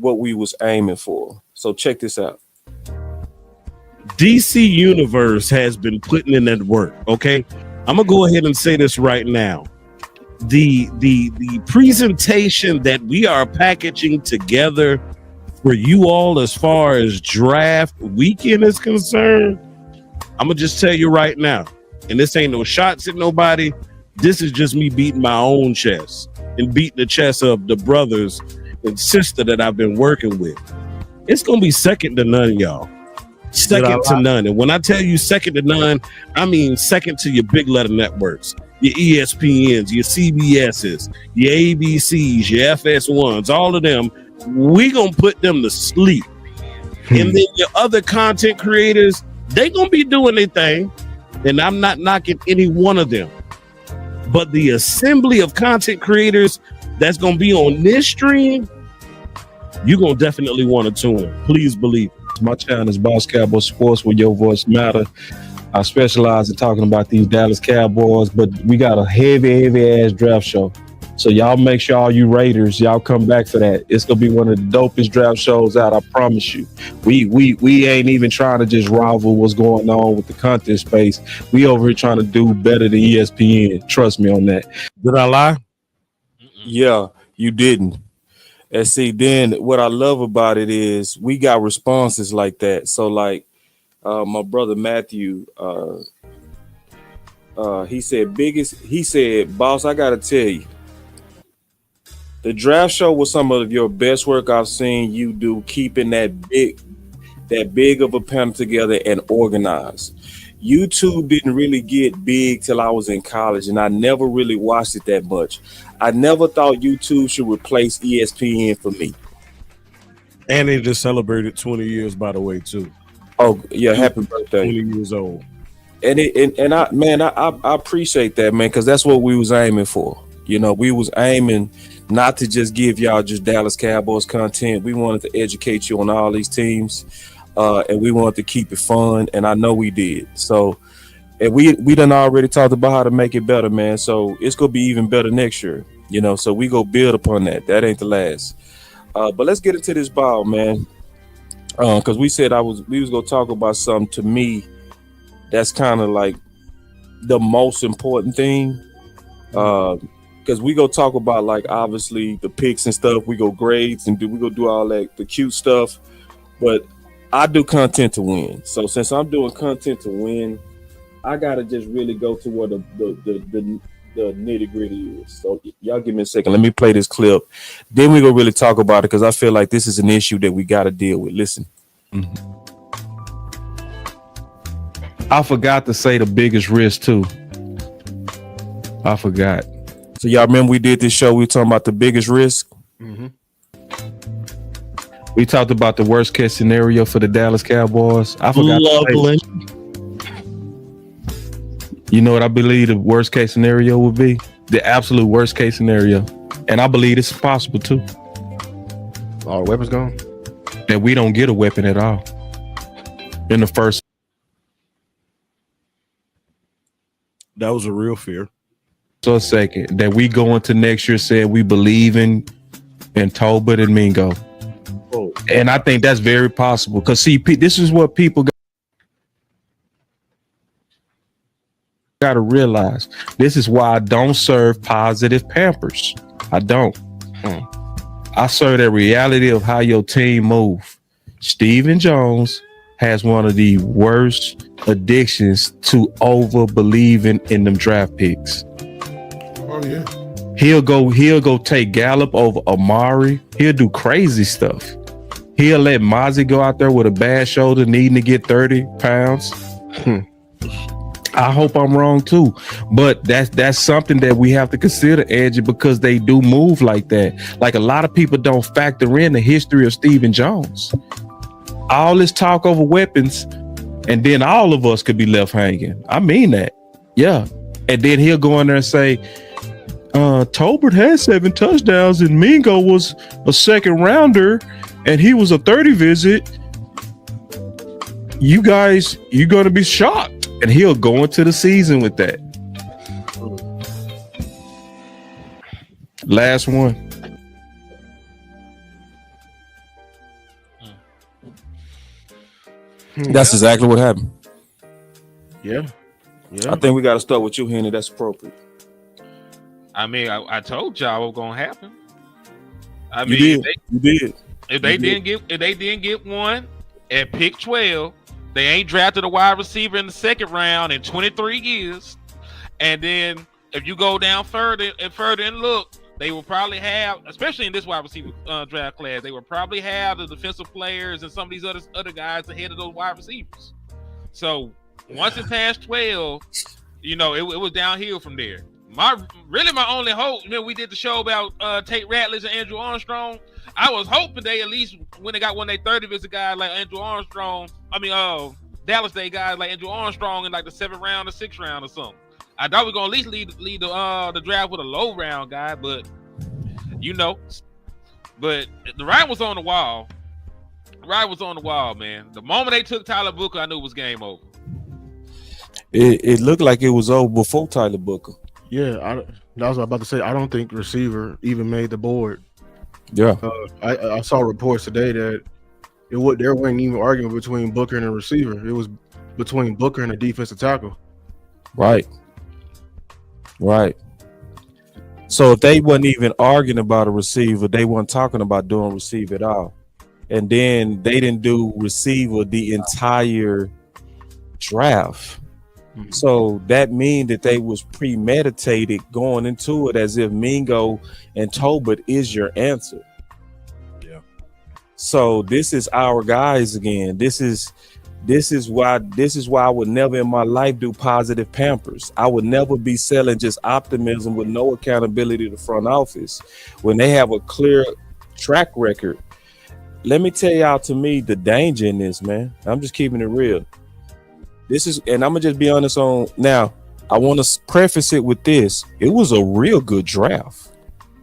what we was aiming for. So check this out. DC Universe has been putting in that work. Okay, I'm gonna go ahead and say this right now. The presentation that we are packaging together for you all as far as draft weekend is concerned, I'm gonna just tell you right now, and this ain't no shots at nobody. This is just me beating my own chest and beating the chest of the brothers and sister that I've been working with. It's gonna be second to none, y'all. Second to none. And when I tell you second to none, I mean second to your big letter networks, your ESPNs, your CBSs, your ABCs, your FS1s, all of them. We gonna put them to sleep. And then your other content creators, they gonna be doing their thing. And I'm not knocking any one of them. But the assembly of content creators that's gonna be on this stream, you're gonna definitely want to tune in. Please believe it. My channel is Boss Cowboy Sports, where your voice matter. I specialize in talking about these Dallas Cowboys, but we got a heavy ass draft show. So y'all make sure all you Raiders, y'all come back for that. It's gonna be one of the dopest draft shows out, I promise you. We ain't even trying to just rival what's going on with the content space. We over here trying to do better than ESPN. Trust me on that. Did I lie? Yeah, you didn't. And see, then what I love about it is we got responses like that. So like my brother Matthew, he said, boss, I gotta tell you, the draft show was some of your best work I've seen you do, keeping that big of a panel together and organized. YouTube didn't really get big till I was in college, and I never really watched it that much. I never thought YouTube should replace ESPN for me. And they just celebrated 20 years, by the way, too. Oh yeah, happy birthday! 20 years old. And I appreciate that, man, because that's what we was aiming for. You know, we was aiming not to just give y'all just Dallas Cowboys content. We wanted to educate you on all these teams, and we wanted to keep it fun, and I know we did. So, and we done already talked about how to make it better, man. So it's gonna be even better next year, you know. So we go build upon that. That ain't the last. But let's get into this ball, man. Because we said we was gonna talk about something to me that's kind of like the most important thing. Because we go talk about, like, obviously the picks and stuff. We go grades and we go do all that, the cute stuff. But I do content to win. So since I'm doing content to win, I gotta just really go to where the nitty gritty is. So y'all give me a second. Let me play this clip. Then we gonna really talk about it, because I feel like this is an issue that we gotta deal with. Listen. Mm-hmm. I forgot to say the biggest risk too. I forgot. So y'all remember we did this show, we were talking about the biggest risk? Mm-hmm. We talked about the worst case scenario for the Dallas Cowboys. I forgot. Lovely. You know what I believe the worst case scenario would be? The absolute worst case scenario. And I believe it's possible too. All the weapons gone? That we don't get a weapon at all in the first. That was a real fear. So a second, that we go into next year saying we believe in Tolbert and Mingo. Oh. And I think that's very possible, because see, this is what people got to realize. This is why I don't serve positive Pampers. I don't. I serve the reality of how your team move. Stephen Jones has one of the worst addictions to over believing in them draft picks. Oh yeah. He'll go take Gallup over Amari. He'll do crazy stuff. He'll let Mozzie go out there with a bad shoulder needing to get 30 pounds. I hope I'm wrong too, but that's something that we have to consider, Angie, because they do move like that. Like, a lot of people don't factor in the history of Stephen Jones. All this talk over weapons, and then all of us could be left hanging. I mean that. Yeah. And then he'll go in there and say, Tolbert had 7 touchdowns and Mingo was a second rounder and he was a 30 visit. You guys, you're going to be shocked. And he'll go into the season with that. Last one. That's exactly what happened. Yeah. I think we got to start with you, Henry. That's appropriate. I mean, I told y'all what was gonna happen. I You mean, did. You did. if they didn't get one at pick 12, they ain't drafted a wide receiver in the second round in 23 years. And then if you go down further and look, they will probably have, especially in this wide receiver draft class, they will probably have the defensive players and some of these other guys ahead of those wide receivers. So once it passed 12, you know, it was downhill from there. My only hope, you know, we did the show about Tate Ratledge and Andrew Armstrong. I was hoping they at least, when they got one of their 30 visit guys like Andrew Armstrong, Dallas Day guys like Andrew Armstrong in like the 7th round or 6th round or something. I thought we were gonna at least lead the draft with a low round guy, but you know, but the writing was on the wall. Man. The moment they took Tyler Booker, I knew it was game over. It looked like it was over before Tyler Booker. Yeah, that was what I was about to say. I don't think receiver even made the board. Yeah. I saw reports today that there wasn't even arguing between Booker and a receiver. It was between Booker and a defensive tackle. Right. So if they wasn't even arguing about a receiver, they weren't talking about doing receiver at all. And then they didn't do receiver the entire draft. Mm-hmm. So that means that they was premeditated going into it as if Mingo and Tolbert is your answer. Yeah. So this is our guys again. This is why I would never in my life do positive Pampers. I would never be selling just optimism with no accountability to the front office when they have a clear track record. Let me tell y'all, to me, the danger in this, man. I'm just keeping it real. And I'm gonna just be honest on now. I want to preface it with this. It was a real good draft.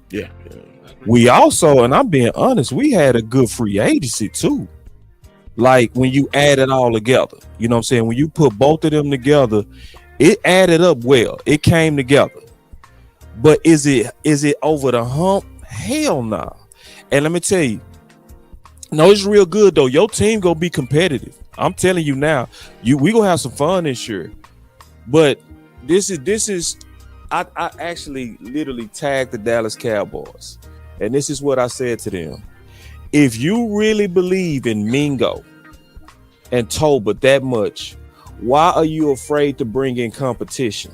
Yeah. We also, and I'm being honest, we had a good free agency too. Like when you add it all together, you know what I'm saying? When you put both of them together, it added up well. It came together. But is it over the hump? Hell nah. And let me tell you, no, it's real good though. Your team gonna be competitive. I'm telling you now. We gonna have some fun this year. But this is I actually literally tagged the Dallas Cowboys, and this is what I said to them. If you really believe in Mingo and Tolbert that much, why are you afraid to bring in competition?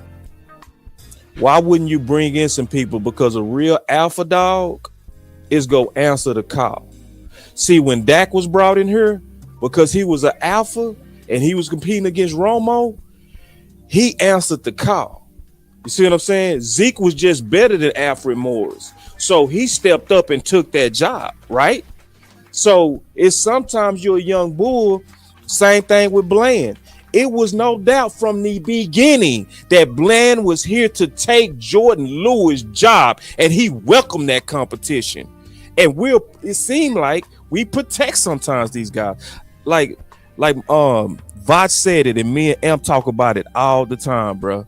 Why wouldn't you bring in some people? Because a real alpha dog is gonna answer the call. See, when Dak was brought in here, because he was an alpha and he was competing against Romo, he answered the call. You see what I'm saying? Zeke was just better than Alfred Morris. So he stepped up and took that job, right? So it's sometimes you're a young bull. Same thing with Bland. It was no doubt from the beginning that Bland was here to take Jordan Lewis' job, and he welcomed that competition. And it seemed like we protect sometimes these guys. Like Vach said it, and me and Em talk about it all the time, bro.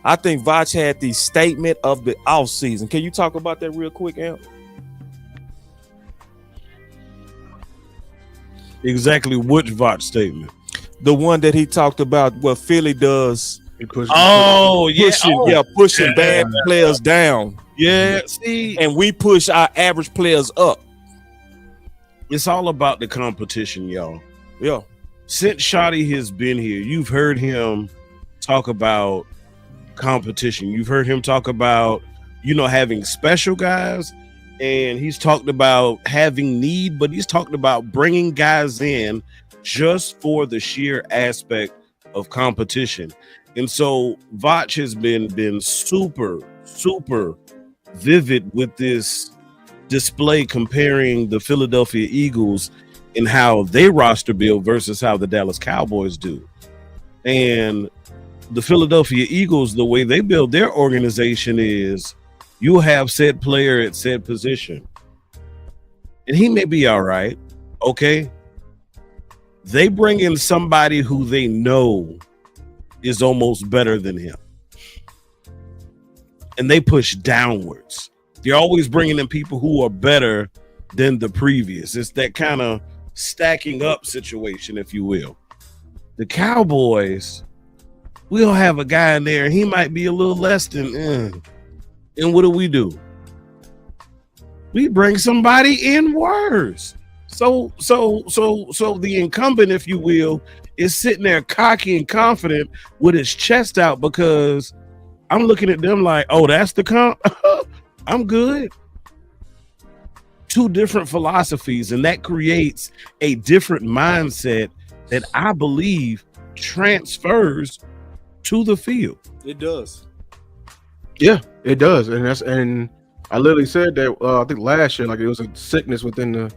I think Vach had the statement of the offseason. Can you talk about that real quick, Em? Exactly which Vach statement? The one that he talked about what Philly does. Pushing bad players down. Yeah, see, and we push our average players up. It's all about the competition, y'all. Yeah. Since Shotty has been here, you've heard him talk about competition. You've heard him talk about, having special guys, and he's talked about having need, but he's talked about bringing guys in just for the sheer aspect of competition. And so Vach has been super, super vivid with this display comparing the Philadelphia Eagles and how they roster build versus how the Dallas Cowboys do. And the Philadelphia Eagles, the way they build their organization is you'll have said player at said position. And he may be all right. Okay. They bring in somebody who they know is almost better than him. And they push downwards. They're always bringing in people who are better than the previous. It's that kind of stacking up situation, if you will. The Cowboys, we'll have a guy in there, and he might be a little less than. And what do? We bring somebody in worse. So the incumbent, if you will, is sitting there cocky and confident with his chest out because I'm looking at them like, oh, that's the comp. I'm good. Two different philosophies, and that creates a different mindset that I believe transfers to the field. It does. Yeah, it does, and I literally said that I think last year, like it was a sickness within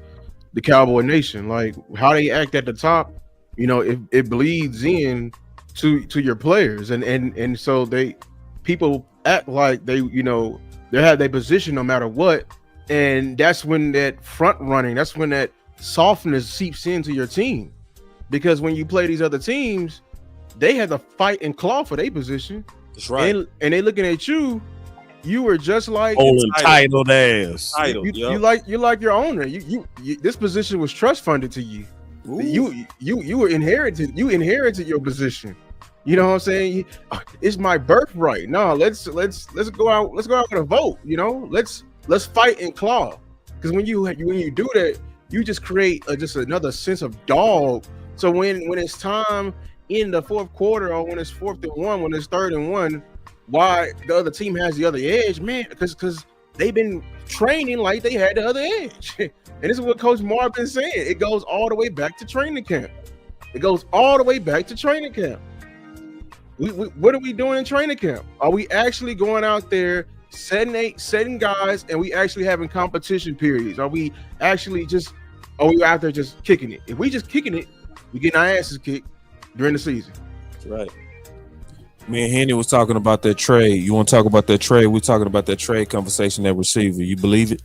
the Cowboy Nation, like how they act at the top. You know, it bleeds in to your players, and so people act like they have their position no matter what, and that's when that front running, that's when that softness seeps into your team, because when you play these other teams, they had to fight and claw for their position. That's right. And they looking at you. You were just like entitled ass. You like your owner. You this position was trust funded to you. Ooh. You were inherited. You inherited your position. You know what I'm saying? It's my birthright. No, let's go out. Let's go out with a vote. You know, let's fight and claw. Because when you do that, you just create just another sense of dog. So when it's time in the fourth quarter, or when it's 4th and 1, when it's 3rd and 1, why the other team has the other edge, man? Because they've been training like they had the other edge. And this is what Coach Marvin saying. It goes all the way back to training camp. What are we doing in training camp? Are we actually going out there setting guys, and we actually having competition periods? Are we out there just kicking it? If we just kicking it, we getting our asses kicked during the season. That's right. Me and Henny was talking about that trade. You want to talk about that trade? We're talking about that trade conversation, that receiver. You believe it?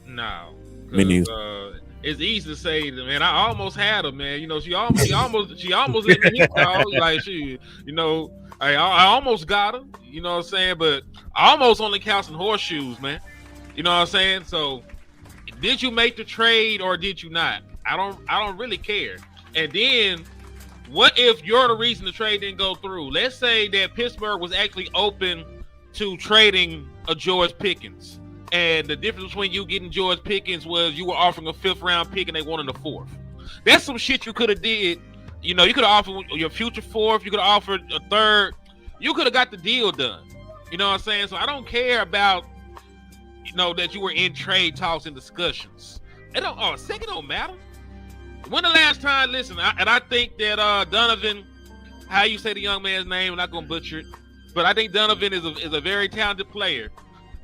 No. Me neither. It's easy to say, man, I almost had her, man. You know, she almost let me hit dog. Like I almost got her, you know what I'm saying? But I almost only counts in horseshoes, man. You know what I'm saying? So did you make the trade or did you not? I don't really care. And then what if you're the reason the trade didn't go through? Let's say that Pittsburgh was actually open to trading a George Pickens, and the difference between you getting George Pickens was you were offering a 5th round pick and they wanted a 4th. That's some shit you could have did. You know, you could have offered your future 4th. You could have offered a 3rd. You could have got the deal done. You know what I'm saying? So I don't care about, that you were in trade talks and discussions. A second don't matter. When the last time? Listen, I think that Donovan, how you say the young man's name, I'm not gonna butcher it, but I think Donovan is a very talented player.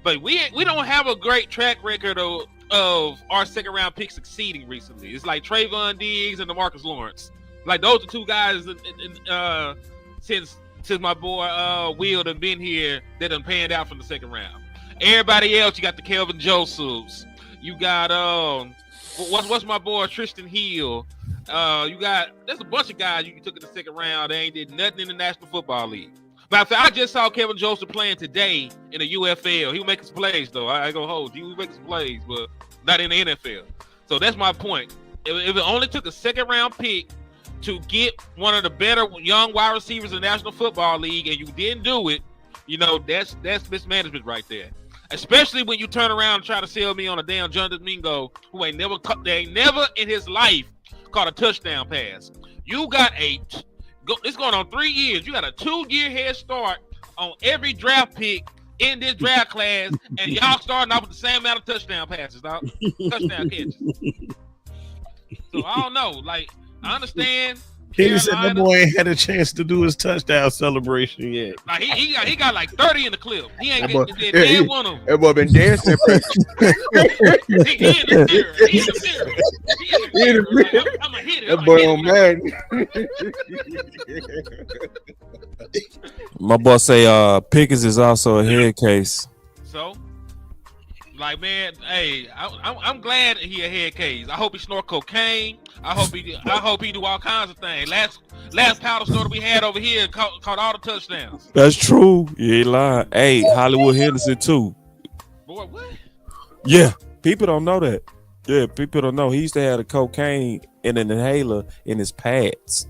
But we don't have a great track record of our 2nd round pick succeeding recently. It's like Trayvon Diggs and DeMarcus Lawrence. Like those are two guys since my boy Will done been here that done panned out from the 2nd round. Everybody else, you got the Kelvin Josephs. You got what's my boy Tristan Hill. There's a bunch of guys you took in the 2nd round. They ain't did nothing in the National Football League. But I just saw Kevin Joseph playing today in the UFL. He was making some plays though. I ain't gonna hold you. He was making some plays, but not in the NFL. So that's my point. If it only took a 2nd round pick to get one of the better young wide receivers in the National Football League, and you didn't do it, that's mismanagement right there. Especially when you turn around and try to sell me on a damn John Domingo who ain't never in his life caught a touchdown pass. You got it's going on 3 years. You got a 2-year head start on every draft pick in this draft class, and y'all starting off with the same amount of touchdown passes, dog. Touchdown catches. So I don't know. Like, I understand. He said that boy ain't had a chance to do his touchdown celebration yet. Like he got like 30 in the clip. He ain't getting one of them. That boy been dancing. He in the mirror. I'm gonna hit it. That boy on man. My boss say Pickens is also a head case. So, like, man, hey, I'm glad he a head case. I hope he snort cocaine. I hope he do all kinds of things. Last powder store we had over here caught all the touchdowns. That's true. You ain't lying. Hey, Hollywood Henderson too. Boy, what? Yeah, people don't know that. Yeah, people don't know. He used to have the cocaine in an inhaler in his pads.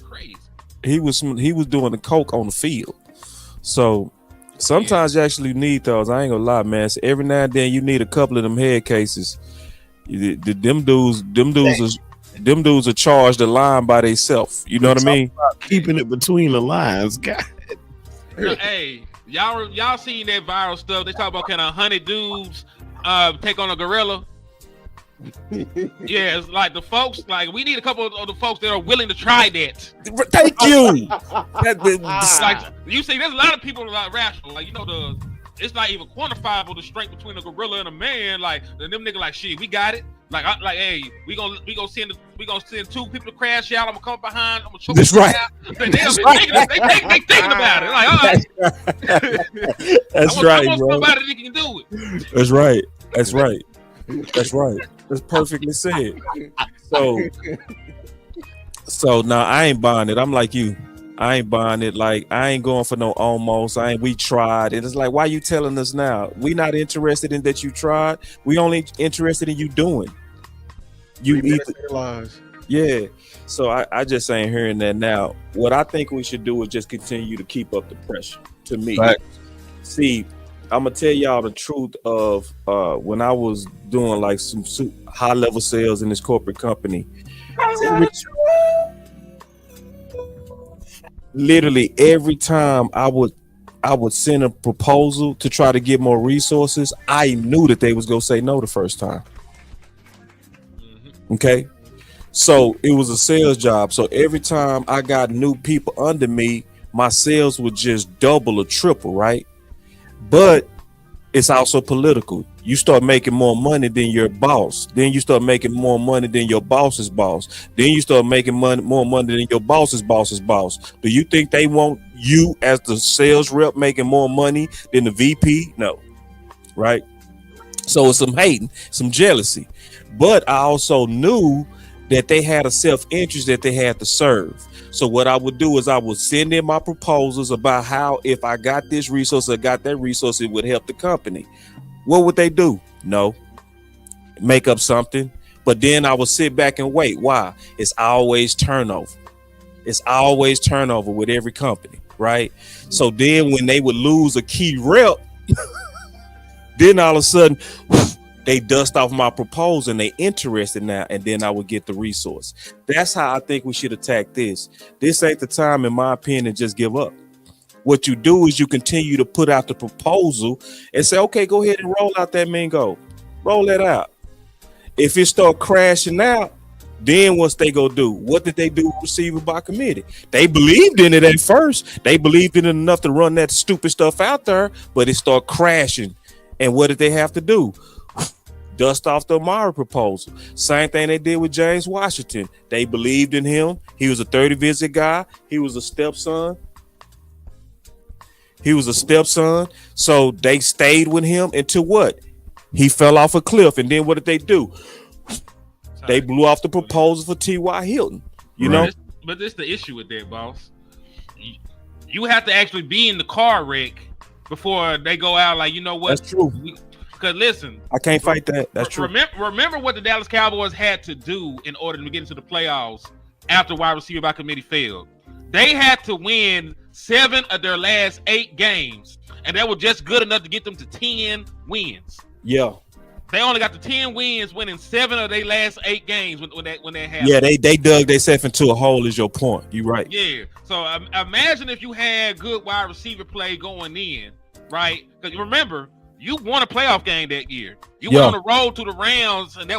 Crazy. He was doing the coke on the field. So sometimes you actually need those. I ain't gonna lie, man. So every now and then you need a couple of them head cases. Them dudes are charged a line by themselves. You know what I mean? Keeping it between the lines, God. Hey, y'all seen that viral stuff? They talk about, can 100 dudes take on a gorilla? Yeah, it's like the folks, like we need a couple of the folks that are willing to try that. Thank you. Like you see, there's a lot of people that are like rational, like it's not even quantifiable the strength between a gorilla and a man. Like and them niggas like shit, we got it. Like hey, we gonna send 2 people to crash out. I'm gonna come behind. I'm gonna choke. That's right. They thinking about it. Like, all right. That's right, I want bro. somebody that can do it. That's right. That's right. That's right. That's perfectly said. So now I ain't buying it. I'm like you. I ain't buying it. Like I ain't going for no almost. We tried. And it's like, why you telling us now? We not interested in that you tried. We only interested in you doing. You eat lives. Yeah. So I just ain't hearing that now. What I think we should do is just continue to keep up the pressure. To me, Right. See, I'm gonna tell y'all the truth of when I was doing like some high level sales in this corporate company. Literally every time I would send a proposal to try to get more resources, I knew that they was gonna say no the first time. Okay, so it was a sales job. So every time I got new people under me, my sales would just double or triple, right? But it's also political. You start making more money than your boss. Then you start making more money than your boss's boss. Then you start making more money than your boss's boss's boss. Do you think they want you as the sales rep making more money than the VP? No. Right? So it's some hating, some jealousy. But I also knew that they had a self-interest that they had to serve. So what I would do is I would send in my proposals about how if I got this resource or got that resource, it would help the company. What would they do? No. Make up something. But then I would sit back and wait. Why? It's always turnover. It's always turnover with every company, right? So then when they would lose a key rep, then all of a sudden, they dust off my proposal and they interested now, and then I would get the resource. That's how I think we should attack this. This ain't the time, in my opinion, to just give up. What you do is you continue to put out the proposal and say, okay, go ahead and roll out that Mingo. Roll that out. If it start crashing out, then what's they gonna do? What did they do with receiver by committee? They believed in it at first. They believed in it enough to run that stupid stuff out there, but it start crashing. And what did they have to do? Dust off the Amari proposal. Same thing they did with James Washington. They believed in him. He was a 30 visit guy. He was a stepson. So they stayed with him until what? He fell off a cliff. And then what did they do? They blew off the proposal for T.Y. Hilton. You know? But this is the issue with that, boss. You have to actually be in the car wreck before they go out like, you know what? That's true. Because listen, I can't fight that. That's true. Remember what the Dallas Cowboys had to do in order to get into the playoffs after wide receiver by committee failed. They had to win 7 of their last 8 games, and that was just good enough to get them to 10 wins. Yeah. They only got the 10 wins, winning 7 of their last 8 games when that happened. Yeah, they dug themselves into a hole. Is your point? You right? Yeah. So imagine if you had good wide receiver play going in, right? Because remember, you won a playoff game that year. You went on the road to the Rams, and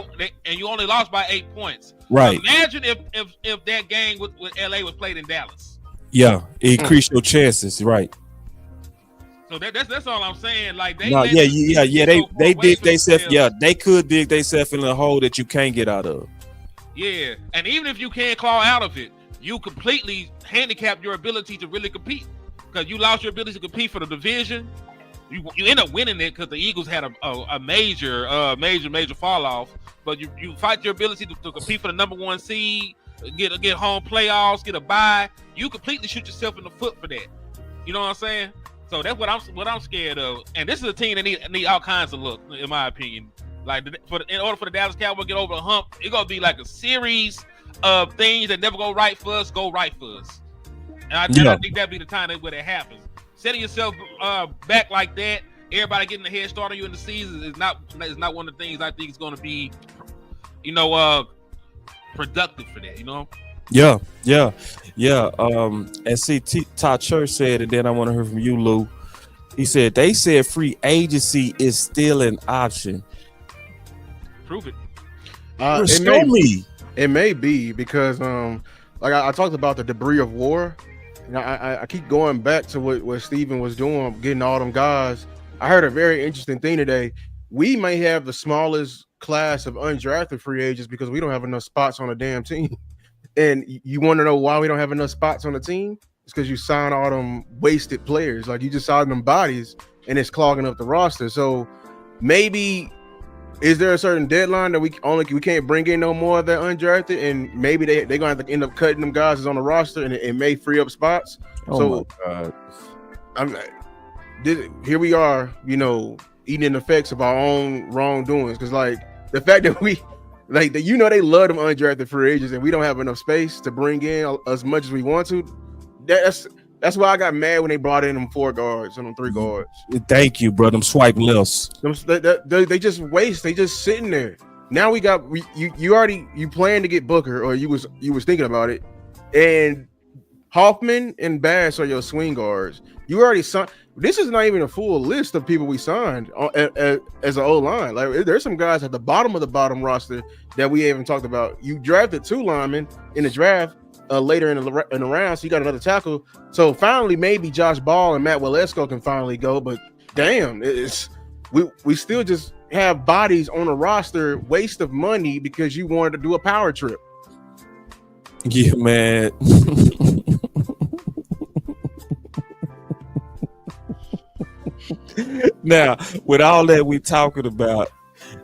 you only lost by 8 points. Right. Imagine if that game with LA was played in Dallas. Yeah, it increased your chances. Right. So that's all I'm saying. Like they they dig themselves. Yeah, they could dig themselves in a hole that you can't get out of. Yeah, and even if you can't claw out of it, you completely handicap your ability to really compete because you lost your ability to compete for the division. You end up winning it because the Eagles had a major fall off, but you fight your ability to compete for the number 1 seed, get home playoffs, get a bye. You completely shoot yourself in the foot for that. You know what I'm saying? So that's what I'm scared of. And this is a team that need all kinds of look, in my opinion. Like in order for the Dallas Cowboys to get over the hump, it's gonna be like a series of things that never go right for us, go right for us. And I think that'd be the time where that happens. Setting yourself back like that, everybody getting a head start on you in the season is not one of the things I think is going to be, productive for that. And see, Todd Church said, and then I want to hear from you, Lou. He said they said free agency is still an option. Prove it. It may be because like I talked about the debris of war. And I keep going back to what Steven was doing, getting all them guys. I heard a very interesting thing today. We may have the smallest class of undrafted free agents because we don't have enough spots on the damn team. And you want to know why we don't have enough spots on the team? It's because you sign all them wasted players. Like you just sign them bodies and it's clogging up the roster. So maybe is there a certain deadline that we can't bring in no more of that undrafted, and maybe they're gonna have to end up cutting them guys that's on the roster, and it may free up spots. Oh my God. Here we are, eating the effects of our own wrongdoings. Because like the fact that they love them undrafted free agents, and we don't have enough space to bring in as much as we want to. That's why I got mad when they brought in them 4 guards and them 3 guards. Thank you, bro. Them swipe lefts. They just waste. They just sitting there. Now you planned to get Booker, or you was thinking about it, and Hoffman and Bass are your swing guards. You already signed. This is not even a full list of people we signed as an O-line. Like there's some guys at the bottom of the bottom roster that we haven't talked about. You drafted 2 linemen in the draft. Later in the round, so you got another tackle. So finally, maybe Josh Ball and Matt Walesko can finally go. But damn, we still just have bodies on a roster, waste of money because you wanted to do a power trip. Yeah, man. Now, with all that we talking about,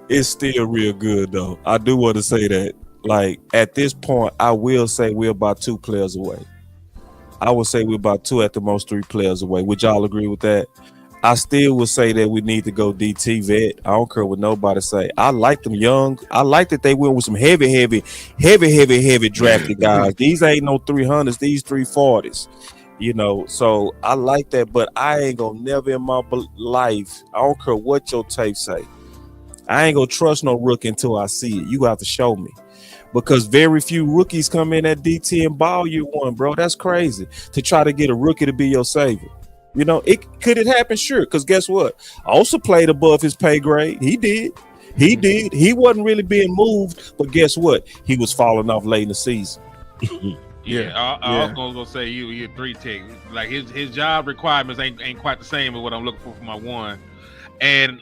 it's still real good though. I do want to say that. Like at this point, I will say we're about 2 players away. I would say we're about 2 at the most 3 players away. Would y'all agree with that? I still would say that we need to go DT vet. I don't care what nobody say. I like them young. I like that they went with some heavy drafted guys. These ain't no 300s. These 340s. So I like that. But I ain't gonna never in my life. I don't care what your tape say. I ain't gonna trust no rookie until I see it. You have to show me. Because very few rookies come in at DT and ball year 1, bro. That's crazy to try to get a rookie to be your savior. Could it happen? Sure. Because guess what? Also played above his pay grade. He did. He wasn't really being moved, but guess what? He was falling off late in the season. I was gonna say you 3 tech. Like his job requirements ain't quite the same as what I'm looking for my 1. And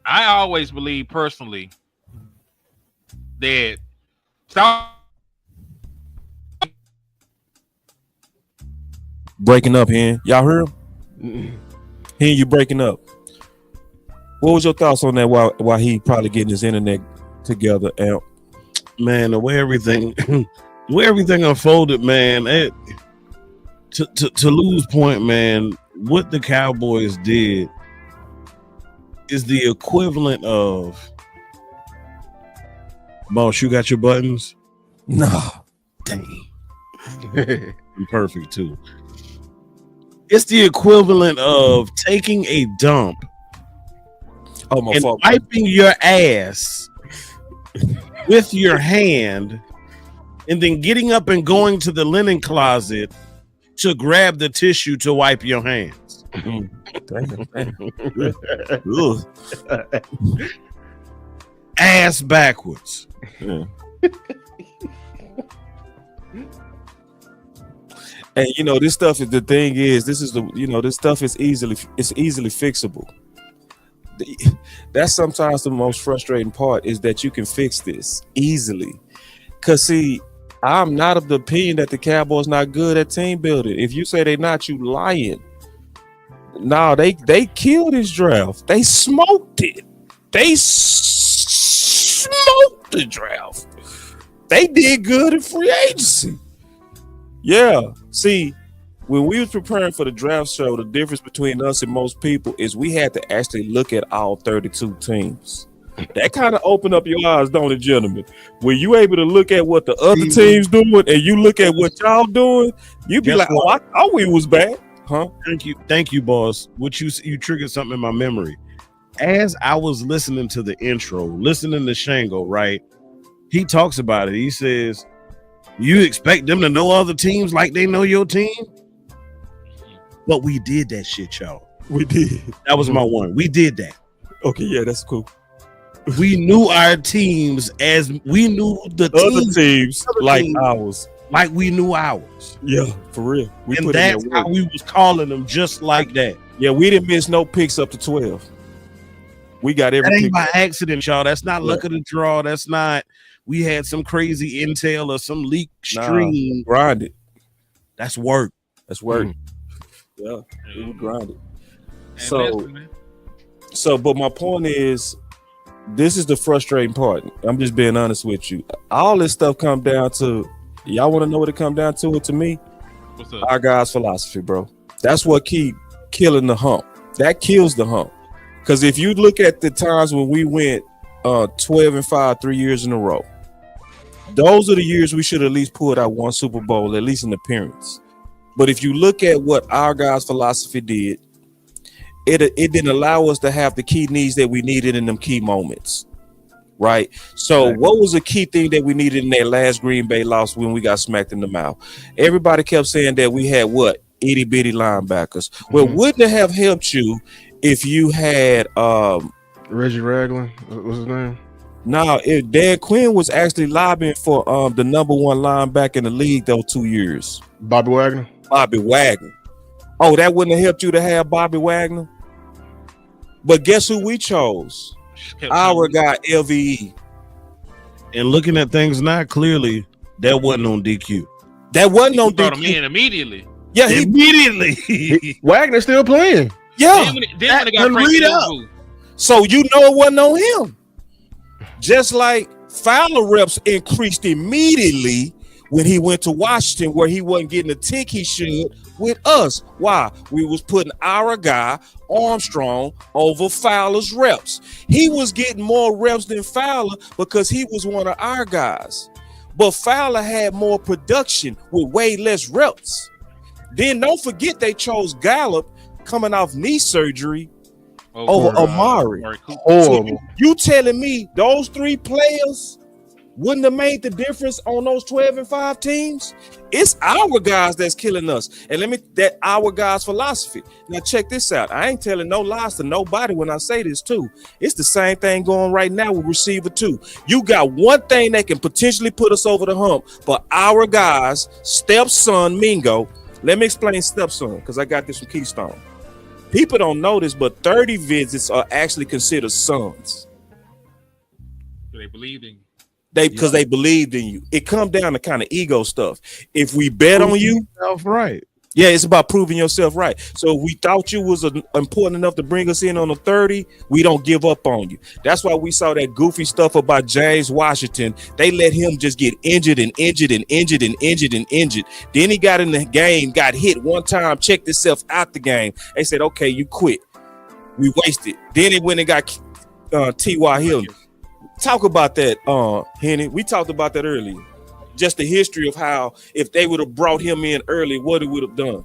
I always believe personally that breaking up, Hen. Y'all heard him? Hen, you breaking up. What was your thoughts on that while he probably getting his internet together, Amp? Man, the way everything unfolded, man, to Lou's point, man, what the Cowboys did is the equivalent of Boss, you got your buttons? No. Dang. I'm perfect too. It's the equivalent of taking a dump and wiping your ass with your hand and then getting up and going to the linen closet to grab the tissue to wipe your hands. Ass backwards. Yeah. And this stuff is the thing is this stuff is easily fixable. That's sometimes the most frustrating part is that you can fix this easily. Cause see, I'm not of the opinion that the Cowboys not good at team building. If you say they're not, you lying. No, they killed this draft. They smoked it. They smoked the draft. They did good in free agency. Yeah. See, when we was preparing for the draft show, the difference between us and most people is we had to actually look at all 32 teams. That kind of open up your eyes, don't it, gentlemen? When you able to look at what the other teams doing and you look at what y'all doing, you be Guess like, what? "Oh, I thought we was bad, huh?" Thank you, boss. What you triggered something in my memory. As I was listening to the intro, listening to Shango, right? He talks about it. He says, "You expect them to know other teams like they know your team?" But we did that shit, y'all. We did. That was my one. We did that. Okay, yeah, that's cool. We knew our teams as we knew the Other teams teams like teams. ours. like we knew ours. Yeah, for real. We And put in that's that how work. we was calling them just like that. Yeah, we didn't miss no picks up to 12. We got That every ain't pick. by accident, y'all. That's not Yeah. luck of the draw. That's not we had some crazy intel or some leak stream. Grinded. That's work. That's work. Yeah, we were grinded. And So, listen, man, but my point is, this is the frustrating part. I'm just being honest with you. All this stuff come down to, y'all want to know what it come down to me? what's up? Our guys' philosophy, bro. That's what keep killing the hump. That kills the hump. Because if you look at the times when we went 12-5 3 years in a row, those are the years we should at least pull out one Super Bowl, at least in appearance. But if you look at what our guys' philosophy did, it didn't allow us to have the key needs that we needed in them key moments, right? So what was the key thing that we needed in that last Green Bay loss when we got smacked in the mouth? Everybody kept saying that we had what? Itty bitty linebackers. Well, wouldn't it have helped you if you had Reggie Ragland, what was his name? now if Dan Quinn was actually lobbying for the number one linebacker in the league those 2 years, Bobby Wagner. Bobby Wagner. Oh, that wouldn't have helped you to have Bobby Wagner. But guess who we chose? Kept Our saying- guy LVE. And looking at things now, clearly that wasn't on DQ. That wasn't on brought him DQ. in immediately. Yeah, he, Immediately. Wagner still playing. yeah. Then when it got Frank read in the up. booth, So you know it wasn't on him. Just like Fowler reps increased immediately when he went to Washington, where he wasn't getting the tick he should with us. Why? We was putting our guy Armstrong over Fowler's reps. He was getting more reps than Fowler because he was one of our guys. But Fowler had more production with way less reps. Then don't forget they chose Gallup coming off knee surgery over Amari. Amari Cooper. Horrible. You telling me those three players wouldn't have made the difference on those 12-5 teams? It's our guys that's killing us. And that our guys' philosophy. Now check this out. I ain't telling no lies to nobody when I say this too. It's the same thing going right now with receiver 2. You got one thing that can potentially put us over the hump, but our guys, stepson Mingo. Let me explain stepson, because I got this from Keystone. People don't know this, but 30 visits are actually considered sons. They believed in you. Because they believed in you. It comes down to kind of ego stuff. If we bet on you, Right. yeah, it's about proving yourself right. So if we thought you was important enough to bring us in on a 30, we don't give up on you. That's why we saw that goofy stuff about James Washington. They let him just get injured and injured and injured and injured and injured. Then he got in the game, got hit one time, checked himself out the game. They said, okay, you quit. We wasted. Then he went and got T.Y. Hilton. Talk about that, Henny. We talked about that earlier. Just the history of how if they would have brought him in early, what he would have done.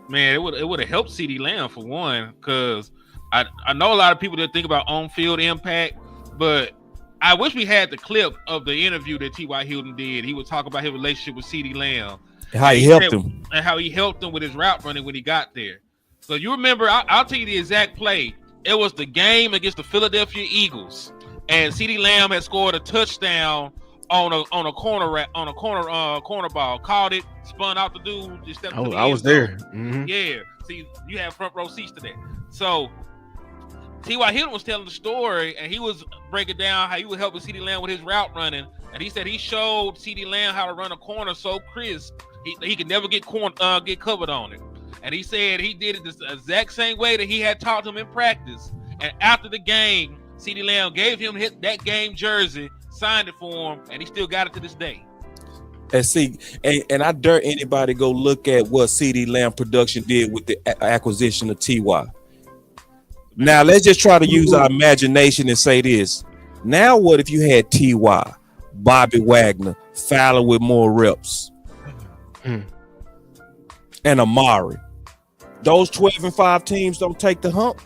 Man, it would have helped CeeDee Lamb for one, because I know a lot of people that think about on-field impact, but I wish we had the clip of the interview that T.Y. Hilton did. He would talk about his relationship with CeeDee Lamb. How he helped him. And how he helped him with his route running when he got there. So you remember, I'll tell you the exact play. It was the game against the Philadelphia Eagles. And CeeDee Lamb had scored a touchdown on a corner ball. Caught it, spun out the dude. Just stepped into the I end was zone. there. Mhm. Yeah. See, you have front row seats to that. So T.Y. Hilton was telling the story, and he was breaking down how he was helping CeeDee Lamb with his route running. And he said he showed CeeDee Lamb how to run a corner so crisp he could never get covered on it. And he said he did it the exact same way that he had taught him in practice. And after the game, CeeDee Lamb gave him that game jersey, signed it for him, and he still got it to this day. And see, and I dare anybody go look at what CeeDee Lamb production did with the acquisition of T.Y. Now let's just try to use our imagination and say this: Now what if you had T.Y., Bobby Wagner, Fowler with more reps, and Amari? Those 12-5 teams don't take the hump.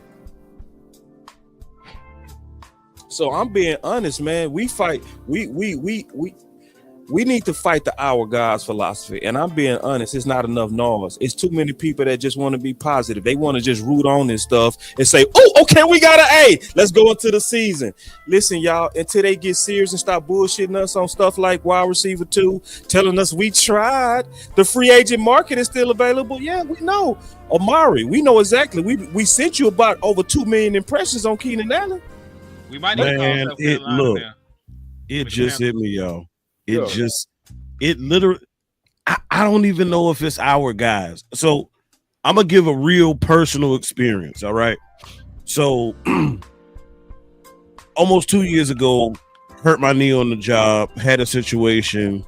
So I'm being honest, man. We fight. We need to fight the our God's philosophy. And I'm being honest, it's not enough noise. It's too many people that just want to be positive. They want to just root on this stuff and say, oh, okay, we got an A. Let's go into the season. Listen, y'all, until they get serious and stop bullshitting us on stuff like wide receiver 2, telling us we tried. The free agent market is still available. Yeah, we know. Amari, we know exactly. We sent you about over 2 million impressions on Keenan Allen. We might need Man, it just hit me, y'all. It literally, I don't even know if it's our guys. So I'm gonna give a real personal experience. All right. So almost 2 years ago, hurt my knee on the job, had a situation,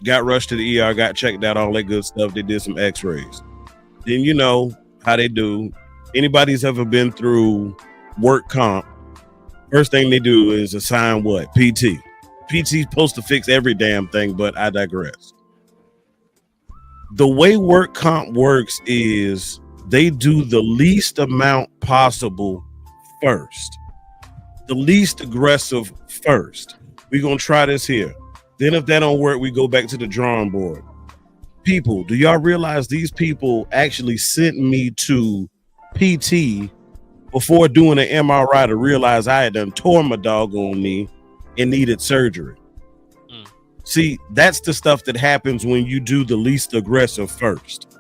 got rushed to the ER, got checked out, all that good stuff. They did some x-rays. Then you know how they do. Anybody's ever been through work comp, first thing they do is assign what? PT. PT's supposed to fix every damn thing, but I digress. The way work comp works is they do the least amount possible first. The least aggressive first. We're going to try this here. Then if that don't work, we go back to the drawing board. People, do y'all realize these people actually sent me to PT before doing an MRI to realize I had done tore my doggone knee and needed surgery? See, that's the stuff that happens when you do the least aggressive first.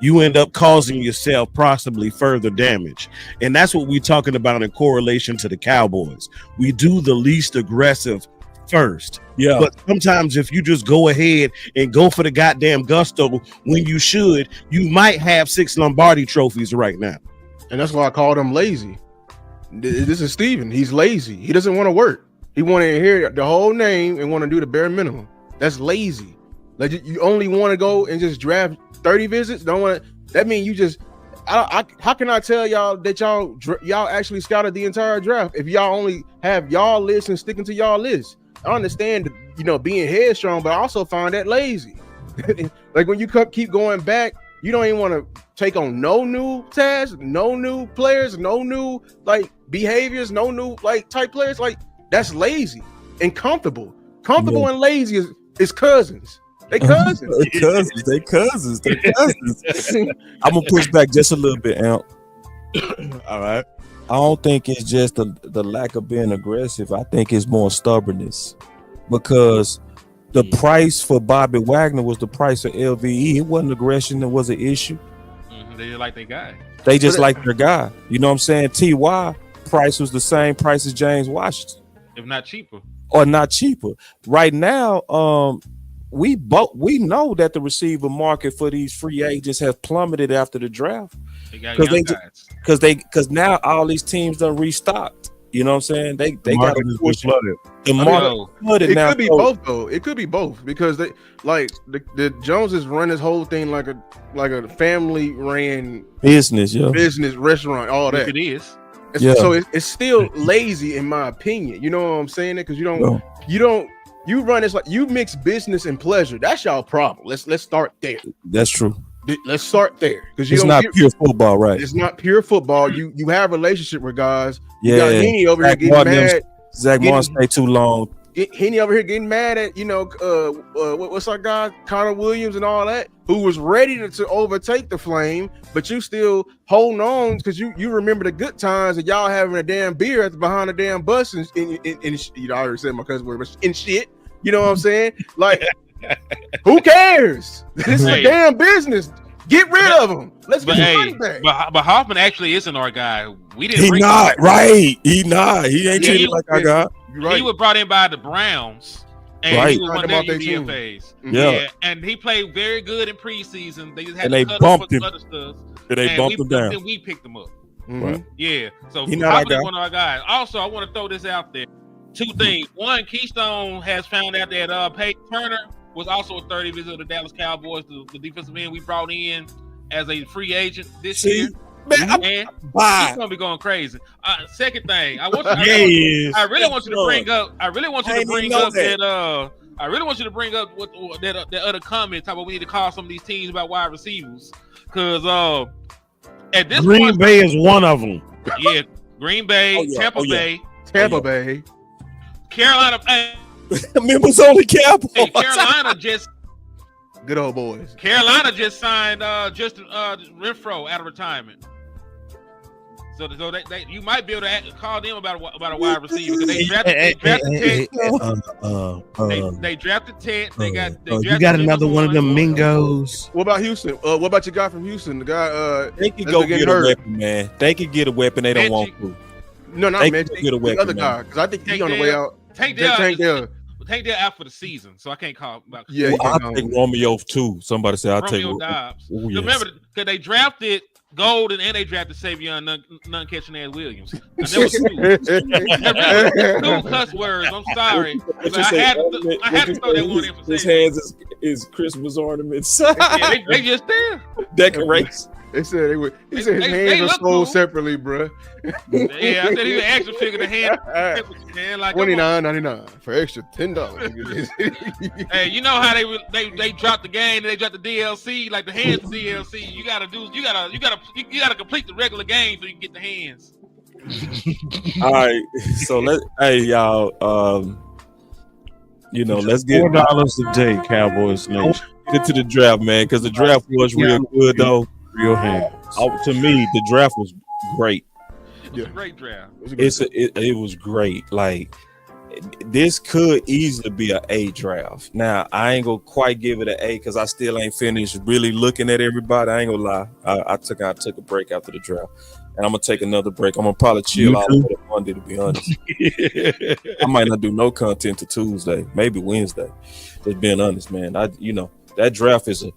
You end up causing yourself possibly further damage. And that's what we're talking about in correlation to the Cowboys. We do the least aggressive first. Yeah. But sometimes if you just go ahead and go for the goddamn gusto when you should, you might have 6 Lombardi trophies right now. And that's why I called him lazy. This is Steven. He's lazy. He doesn't want to work. He want to inherit the whole name and want to do the bare minimum. That's lazy. Like you only want to go and just draft 30 visits. Don't want to. That means you just. How can I tell y'all that y'all actually scouted the entire draft if y'all only have y'all list and sticking to y'all list? I understand, being headstrong, but I also find that lazy. Like when you keep going back, you don't even want to take on no new tasks, no new players, no new behaviors, no new type players. That's lazy and comfortable. Comfortable and lazy is cousins. They cousins. They cousins. I'm gonna push back just a little bit, Amp. All right. I don't think it's just the lack of being aggressive. I think it's more stubbornness, because the price for Bobby Wagner was the price of LVE. It wasn't aggression that was an issue. They just like their guy. They just like their guy. You know what I'm saying? T.Y. price was the same price as James Washington, if not cheaper. Or not cheaper. Right now, we know that the receiver market for these free agents has plummeted after the draft. Because now all these teams done restocked. You know what I'm saying? They got to push flooded. The market flooded now. It could be both though. It could be both, because they the Joneses run this whole thing like a family ran business restaurant, all that. If it is. So it's still lazy in my opinion. You know what I'm saying? Because you run this like you mix business and pleasure. That's y'all problem. Let's start there. That's true. Let's start there, because it's not pure football, right? It's not pure football. You have a relationship with guys. Yeah, you got Henny over here getting mad. Zach Martin stay too long. Henny over here getting mad at what's our guy Connor Williams and all that, who was ready to overtake the Flame, but you still holding on because you remember the good times and y'all having a damn beer behind the damn bus and I already said my cousin word, but in shit. You know what I'm saying? Like, who cares? This is a damn business. Get rid of him. Let's get the money back. But Hoffman actually isn't our guy. We didn't. He not right. He not. He ain't treated like our guy. Right. He was brought in by the Browns, and he was one of their UDFAs. Yeah, and he played very good in preseason. They just had to bumped him. Other stuff. They bumped him down. Then we picked him up. Mm-hmm. Right. Yeah. So he not one of our guys. Also, I want to throw this out there. 2 things. One, Keystone has found out that Peyton Turner was also a 30 visit of the Dallas Cowboys, the defensive end we brought in as a free agent this year. Man, And bye. he's gonna be going crazy. Second thing, I want Yes. I really want you to bring up. I really want you I to didn't bring even know up that. that. I really want you to bring up what that other comment. Talk about we need to call some of these teams about wide receivers, because at this Green point, Bay is one of them. yeah, Green Bay, Oh, yeah. Tampa Oh, yeah. Bay, Tampa Bay. Carolina. Members only Cowboys. Hey, Carolina just Good old boys. signed Justin Renfro out of retirement. So they you might be able to call them about a wide receiver, because they drafted Ted. They drafted Ted. They you drafted got Jimmy another one of Horn. them Mingos. What about Houston? What about your guy from Houston? The guy They could that's go been getting get a hurt. weapon, man. They could get a weapon. They don't want to. No, not They Magic. could get a The weapon, other man. guy, because I think he's Tank on the way Dell. out. Tank Tank Dell. Dell. Tank Dell out for the season, so I can't call about. Yeah, Well, he I'll gone. take Romeo too. Somebody said I'll take Romeo Dobbs. Oh, yes. Remember, because they drafted Golden and they drafted Savion none catching ass Williams. And there was two cuss words. I'm sorry. What But you I say, had ornament? to throw that one in for His Savion. hands is Christmas ornaments. Yeah, they just there. Decorates. They said they would. He said his They hands are look sold cool. separately, bro. Yeah, I said he was an action figure to hand. Man, like, come on. $29.99 for extra $10. Hey, you know how they dropped the game and they dropped the DLC, like the hands DLC. You gotta complete the regular game so you can get the hands. All right. So hey y'all, let's get $4 a day, Cowboys Nation. into the draft, man, because the draft was real good though. Real hands. To me, the draft was great. It was a great draft. It was great. Like, this could easily be an A draft. Now, I ain't gonna quite give it an A because I still ain't finished really looking at everybody. I ain't gonna lie. I took a break after the draft, and I'm gonna take another break. I'm gonna probably chill out on Monday, to be honest. I might not do no content till Tuesday, maybe Wednesday. Just being honest, man. That draft is a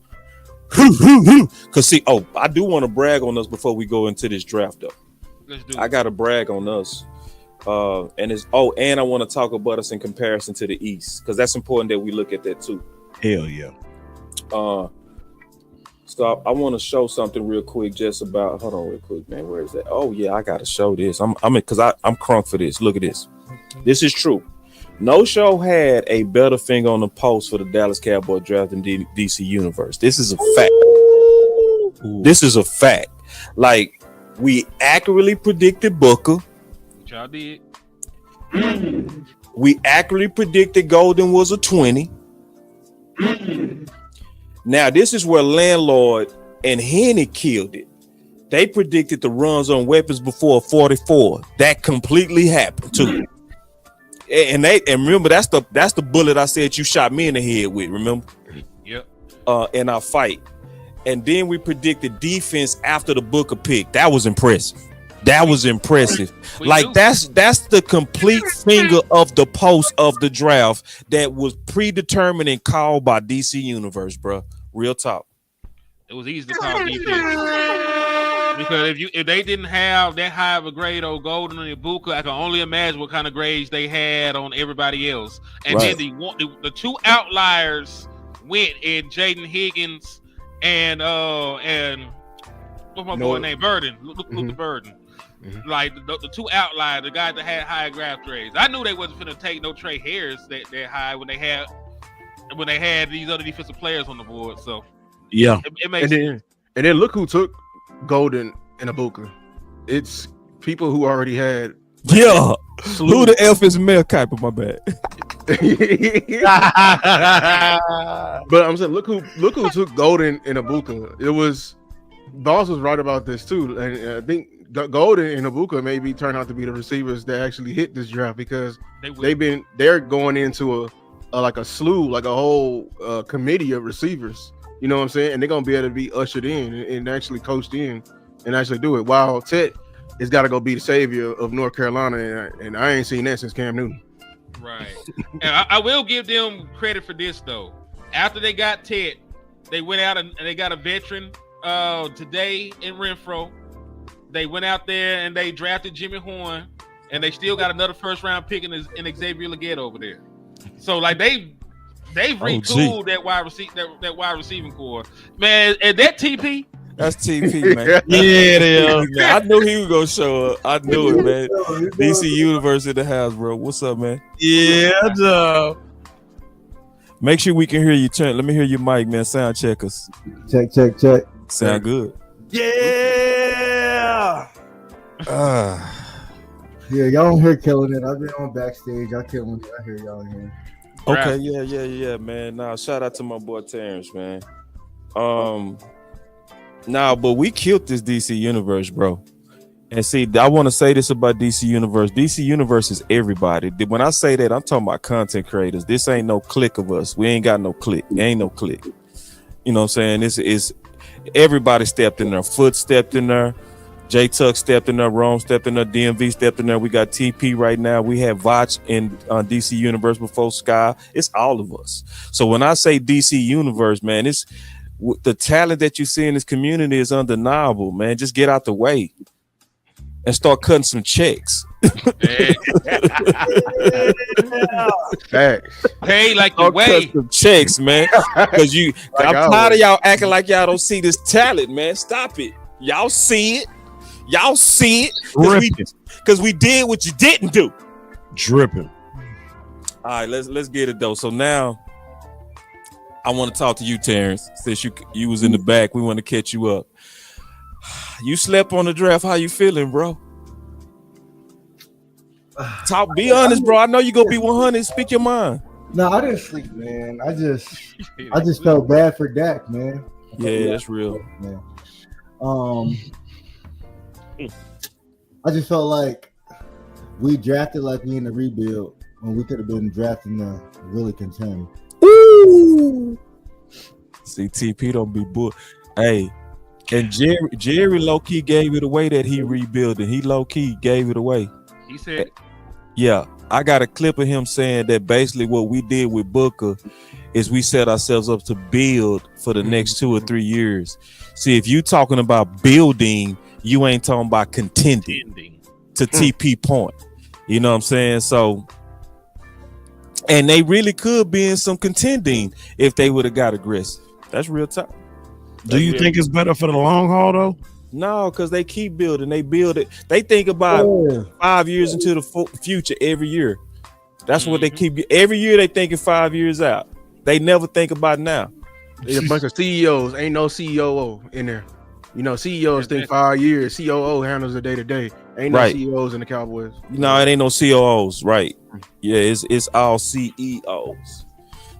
because see, I do want to brag on us before we go into this draft though. Let's do it. I gotta brag on us. And I want to talk about us in comparison to the East, because that's important that we look at that too. Hell yeah. So I want to show something real quick, just about. Hold on, real quick, man. Where is that? Oh yeah, I gotta show this. I'm crunk for this. Look at this. This is true. No show had a better finger on the pulse for the Dallas Cowboy draft than DC Universe. This is a fact. This is a fact. Like, we accurately predicted Booker. Which y'all did. We accurately predicted Golden was a 20. Now, this is where Landlord and Henny killed it. They predicted the runs on weapons before 44. That completely happened too. And remember, that's the bullet I said you shot me in the head with. Remember? Yep. In our fight. And then we predicted defense after the Booker pick. That was impressive. Like, that's the complete finger of the post of the draft that was predetermined and called by DC Universe, bro. Real talk. It was easy to call defense. Because if they didn't have that high of a grade on Golden and Ibuka, I can only imagine what kind of grades they had on everybody else. And Right. then the two outliers went in Jaden Higgins and what's my boy named Burden, Luther Burden. Mhm. Like the two outliers, the guys that had higher draft grades. I knew they wasn't going to take no Trey Harris that high when they had these other defensive players on the board. So Yeah. it makes And then look who took Golden and Ibuka. It's people who already had. Yeah. Who the F is Mel Kiper? My bad. But I'm saying, look who took Golden and Ibuka. It was Boss was right about this too, and I think Golden and Ibuka maybe turn out to be the receivers that actually hit this draft, because they're going into a slew, like a whole committee of receivers. You know what I'm saying? And they're gonna be able to be ushered in and actually coached in and actually do it. While Ted has got to go be the savior of North Carolina, and I ain't seen that since Cam Newton. Right. And I will give them credit for this though. After they got Ted, they went out and they got a veteran today in Renfro. They went out there and they drafted Jimmy Horn, and they still got another first round pick in Xavier Legette over there. So like they've retooled that wide receiving core. Man, and that TP, That's TP, man. Yeah, it is. Man, I knew he was gonna show up. I knew it, man. DC Universe in the house, bro. What's up, man? Yeah, dog. Make sure we can hear you. Let me hear your mic, man. Sound check us. Check. Sound good. Yeah. Yeah, y'all here killing it. I've been on backstage. Y'all killing it. I hear y'all in here. Okay, yeah, man. Nah, shout out to my boy Terrence, man. Nah, but we killed this DC Universe, bro. And see, I want to say this about DC Universe. DC Universe is everybody. When I say that, I'm talking about content creators. This ain't no clique of us. We ain't got no clique. Ain't no clique. You know what I'm saying? This is everybody stepped in there. Foot stepped in there. J Tuck stepped in there. Rome stepped in there. DMV stepped in there. We got TP right now. We have Vach in DC Universe before Sky. It's all of us. So when I say DC Universe, man, it's the talent that you see in this community is undeniable, man. Just get out the way and start cutting some checks. Pay like the way. Cut some checks, man. Because I'm tired of y'all acting like y'all don't see this talent, man. Stop it. Y'all see it. Y'all see it. Because we did what you didn't do. Dripping. All right, let's get it though. So now I want to talk to you, Terrence. Since you was in the back, we want to catch you up. You slept on the draft. How you feeling, bro? Be honest, bro. I know you gonna be 100. Speak your mind. No, I didn't sleep, man. I just felt bad for Dak, man. Yeah, that's real, man. I just felt like we drafted like we in the rebuild when we could have been drafting to really contend. Ooh. See, TP don't be bull. Hey. And Jerry low-key gave it away that he rebuilding. He low-key gave it away. He said, yeah, I got a clip of him saying that basically what we did with Booker is we set ourselves up to build for the next 2 or 3 years. See, if you talking about building, you ain't talking about contending to TP point. You know what I'm saying? So, and they really could be in some contending if they would have got aggressive. That's real talk. Do you think it's better for the long haul though? No, because they keep building. They build it. They think about 5 years into the future every year. That's what they keep. Every year they thinking 5 years out. They never think about now. There's a bunch of CEOs. Ain't no COO in there. You know, CEOs think 5 years. COO handles the day to day. Ain't no CEOs in the Cowboys. No, it ain't no COOs. Right? Yeah, it's all CEOs.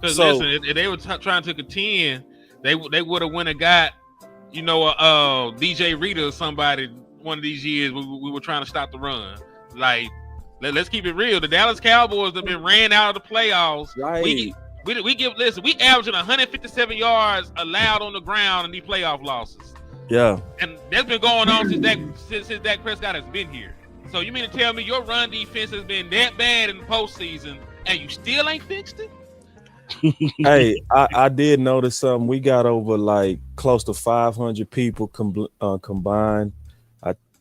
Because listen, if they were trying to contend, they would have went and got, you know, DJ Rita or somebody one of these years. We were trying to stop the run. Like, let's keep it real. The Dallas Cowboys have been ran out of the playoffs. Right. We averaging 157 yards allowed on the ground in these playoff losses. Yeah. And that's been going on since Dak Prescott has been here. So you mean to tell me your run defense has been that bad in the postseason and you still ain't fixed it? Hey, I did notice something. We got over like close to 500 people combined.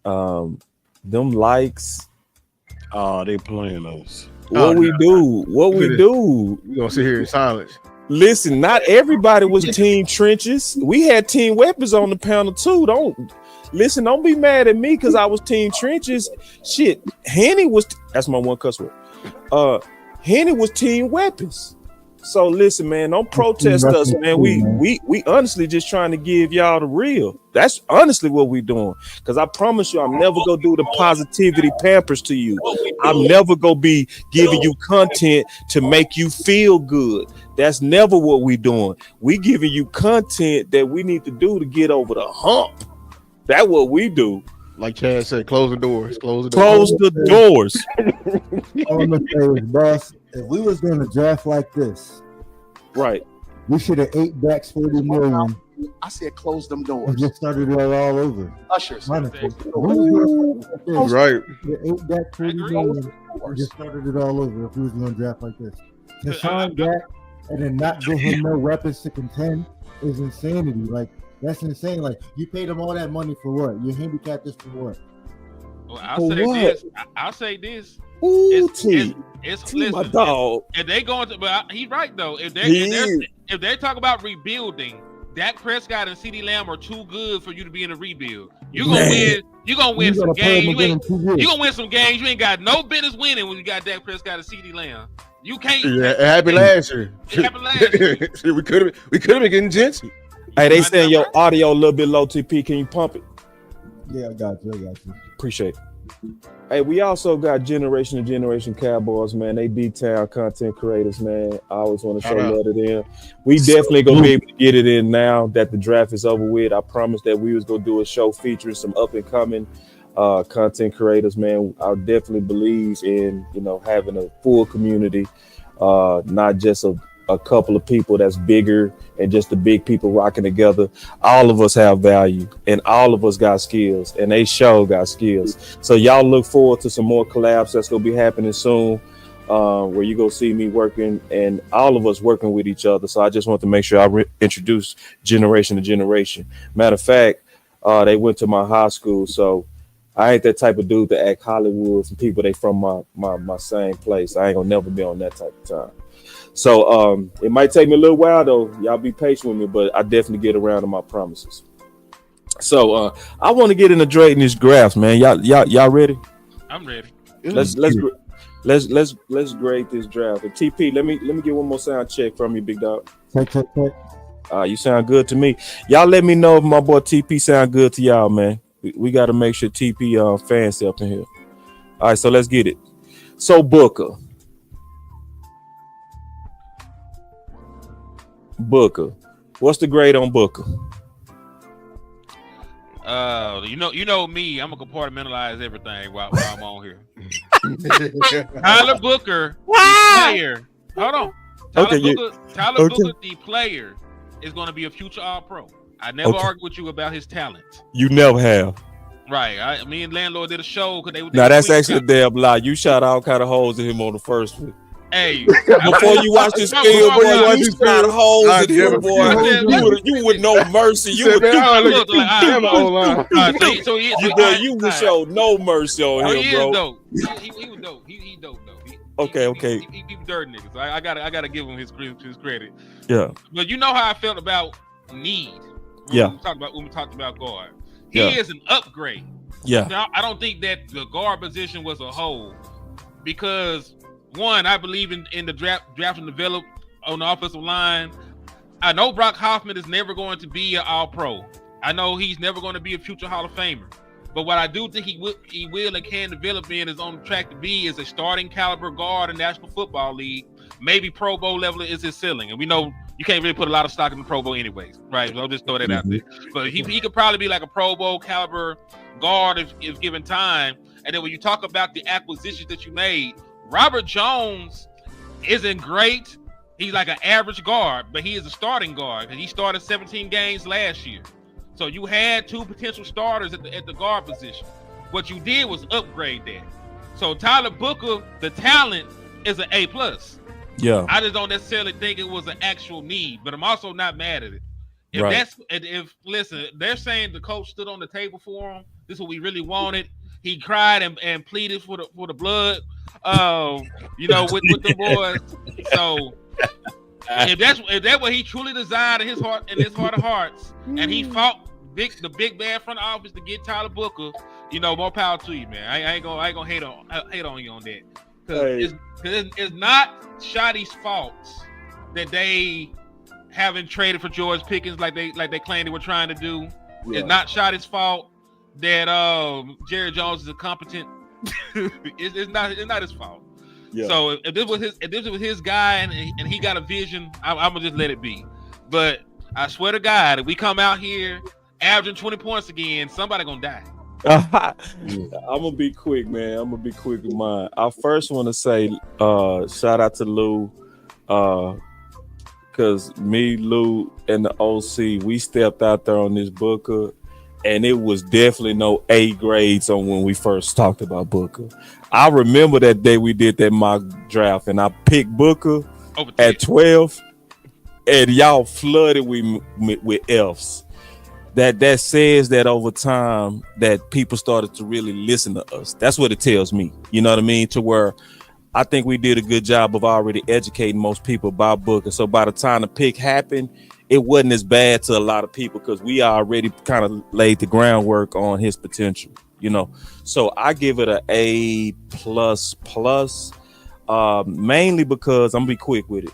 Them likes. Oh, they playing those. What we do? We gonna sit here in silence. Listen, not everybody was team trenches. We had team weapons on the panel too. Don't be mad at me because I was team trenches. Shit, Henny was. That's my one cuss word. Henny was team weapons. So listen, man, don't protest us, man. We honestly just trying to give y'all the real. That's honestly what we doing. Because I promise you, I'm never gonna do the positivity pampers to you. I'm never gonna be giving you content to make you feel good. That's never what we doing. We giving you content that we need to do to get over the hump. That's what we do. Like Chad said, close the doors. Close the doors. All I'm gonna say is, boss, if we was doing a draft like this, right, we should have ate Dak's $40 million. I said close them And doors. just started it all over. Ushers. Honestly. Right. Ate Dak $40 million and just started it all over if we was going to draft like this. To sign Dak and then not give him no weapons to contend is insanity. Like, that's insane. Like, you paid him all that money for what? You handicapped this for what? Well, I'll say this. Ooh, it's my dog. If they going to, but he's right though. If they talk about rebuilding, Dak Prescott and CeeDee Lamb are too good for you to be in a rebuild. You're gonna win. You're gonna win some games. You're gonna win some games. You ain't got no business winning when you got Dak Prescott and CeeDee Lamb. You can't. Yeah, it happened last year. It happened last year. we could have been getting Jensen. Hey, they saying your audio a little bit low, TP. Can you pump it? Yeah, I got you. Appreciate it. Hey, we also got Generation to Generation Cowboys, man. They D-Town content creators, man. I always want to show love to them. We definitely gonna be able to get it in now that the draft is over with. I promised that we was gonna do a show featuring some up and coming content creators, man. I definitely believe in, you know, having a full community, not just a couple of people that's bigger and just the big people rocking together. All of us have value and all of us got skills, and they show got skills. So y'all look forward to some more collabs that's gonna be happening soon, where you go see me working and all of us working with each other. So I just want to make sure I introduce Generation to Generation. Matter of fact, they went to my high school, so I ain't that type of dude to act Hollywood and people they from my same place. I ain't gonna never be on that type of time. So it might take me a little while though. Y'all be patient with me, but I definitely get around to my promises. So I want to get into grading these graphs, man. Y'all ready? I'm ready. Let's grade this draft. And TP, let me get one more sound check from you, big dog. Check. You sound good to me. Y'all let me know if my boy TP sound good to y'all, man. We got to make sure TP fans up in here. All right, so let's get it. So Booker, what's the grade on Booker? You know me. I'm gonna compartmentalize everything while I'm on here. Tyler Booker, the player. Hold on. Tyler Booker, the player, is going to be a future All-Pro. I never argue with you about his talent. You never have. Right. Me and Landlord did a show because they now that's actually a damn lie. You shot all kind of holes in him on the first one. Hey, before you watch this film, boy, you shot holes in him, boy. You would no mercy. You would you would show no mercy on him, bro. He was dope. He dope though. Okay. He dirt niggas. So I gotta give him his credit. Yeah. But you know how I felt about need. When we talked about guard. He is an upgrade. Yeah. Now, I don't think that the guard position was a whole, because one, I believe in the draft and develop on the offensive line. I know Brock Hoffman is never going to be an All-Pro. I know he's never going to be a future Hall of Famer. But what I do think he will and can develop in is on track to be is a starting caliber guard in the National Football League. Maybe Pro Bowl level is his ceiling, and we know you can't really put a lot of stock in the Pro Bowl anyways, right? So I'll just throw that out there. But he could probably be like a Pro Bowl caliber guard if given time. And then when you talk about the acquisitions that you made, Robert Jones isn't great. He's like an average guard, but he is a starting guard, and he started 17 games last year. So you had two potential starters at the guard position. What you did was upgrade that. So Tyler Booker, the talent, is an A+. Yeah. I just don't necessarily think it was an actual need, but I'm also not mad at it. Listen, they're saying the coach stood on the table for him. This is what we really wanted. He cried and pleaded for the blood. With the boys. So if that's what he truly desired in his heart of hearts, and he fought the big bad front office to get Tyler Booker, more power to you, man. I ain't gonna hate on you on that, because it's not Shotty's fault that they haven't traded for George Pickens like they claimed they were trying to do. Yeah. It's not Shotty's fault that Jerry Jones is incompetent. it's not his fault. Yeah. So if this was his guy and he got a vision, I'm gonna just let it be. But I swear to God, if we come out here averaging 20 points again, somebody gonna die. I'm gonna be quick, man. I'm gonna be quick with mine. I first want to say shout out to Lou, because me, Lou, and the OC, we stepped out there on this Booker, and it was definitely no A grades on when we first talked about Booker. I remember that day we did that mock draft, and I picked Booker at 12, and y'all flooded with Fs. That says that over time that people started to really listen to us. That's what it tells me. You know what I mean? To where I think we did a good job of already educating most people about Booker. So by the time the pick happened, it wasn't as bad to a lot of people because we already kind of laid the groundwork on his potential, you know. So I give it a A plus plus, mainly because I'm gonna be quick with it.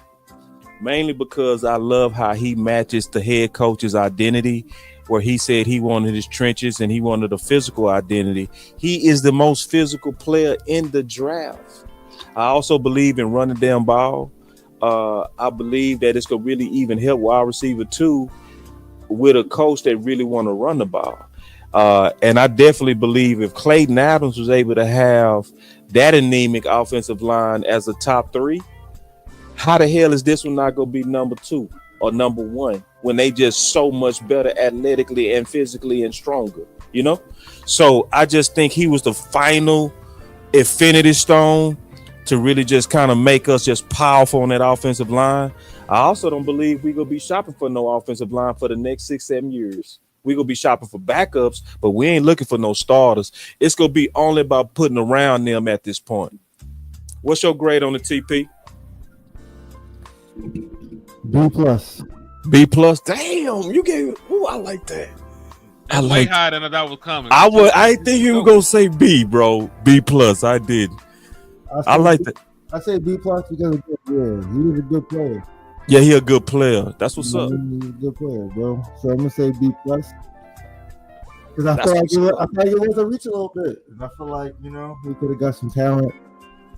Mainly because I love how he matches the head coach's identity, where he said he wanted his trenches and he wanted a physical identity. He is the most physical player in the draft. I also believe in running down ball. I believe that it's gonna really even help wide receiver too with a coach that really want to run the ball. And I definitely believe if Clayton Adams was able to have that anemic offensive line as a top 3, how the hell is this one not gonna be number 2 or number 1 when they just so much better athletically and physically and stronger, you know? So I just think he was the final infinity stone to really just kind of make us just powerful on that offensive line. I also don't believe we're gonna be shopping for no offensive line for the next 6-7 years. We're gonna be shopping for backups, but we ain't looking for no starters. It's gonna be only about putting around them at this point. What's your grade on the TP? B plus. B plus. Damn, you gave it. Ooh, I like that. That's way higher than I thought was coming. I didn't think you were gonna say B, bro. B plus. I did. I like that. I say B plus because of he was a good player. Yeah, he a good player. That's what's up. He's a good player, bro. So I'm gonna say B plus because I feel like it was a reach a little bit, and I feel like we could have got some talent.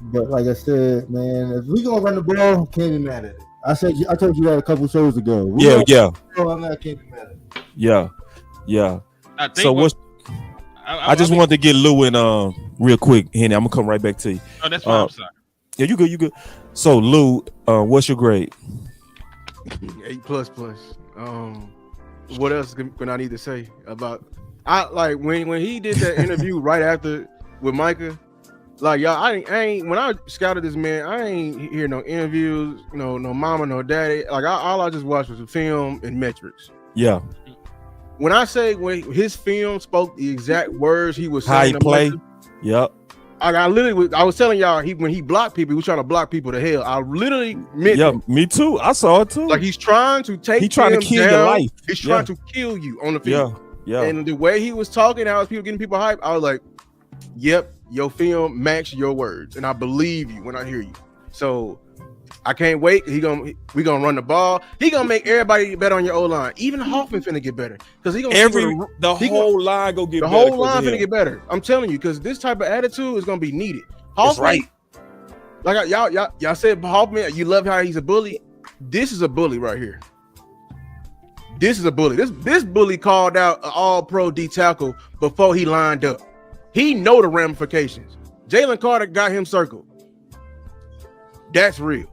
But like I said, man, if we gonna run the ball, can't be mad at it. I told you that a couple shows ago. I'm not can't be mad at it. Yeah. I just wanted to get Lou in real quick, Henny. I'm gonna come right back to you. Oh, that's fine. I'm sorry. Yeah, you good. So Lou, what's your grade? A plus plus. What else can I need to say about? I like when he did that interview right after with Micah. Like y'all, I ain't when I scouted this man, I ain't hear no interviews, no mama, no daddy. Like all I just watched was the film and metrics. Yeah. When I say when his film spoke the exact words he was saying, how he play. Yep. I was telling y'all when he blocked people, he was trying to block people to hell. I literally meant it. Me too. I saw it too. Like he's trying to take. He's trying to kill your life. He's trying to kill you on the field. Yeah. And the way he was talking, how people getting people hype, I was like, "Yep, your film match your words," and I believe you when I hear you. So I can't wait. We gonna run the ball. He gonna make everybody better on your O line. Even Hoffman finna get better because he gonna the whole line go get the better. whole line finna get better. I'm telling you, because this type of attitude is gonna be needed. Hoffman, right. Like y'all said, Hoffman, you love how he's a bully. This is a bully right here. This is a bully. This bully called out an all-pro D tackle before he lined up. He know the ramifications. Jalen Carter got him circled. That's real.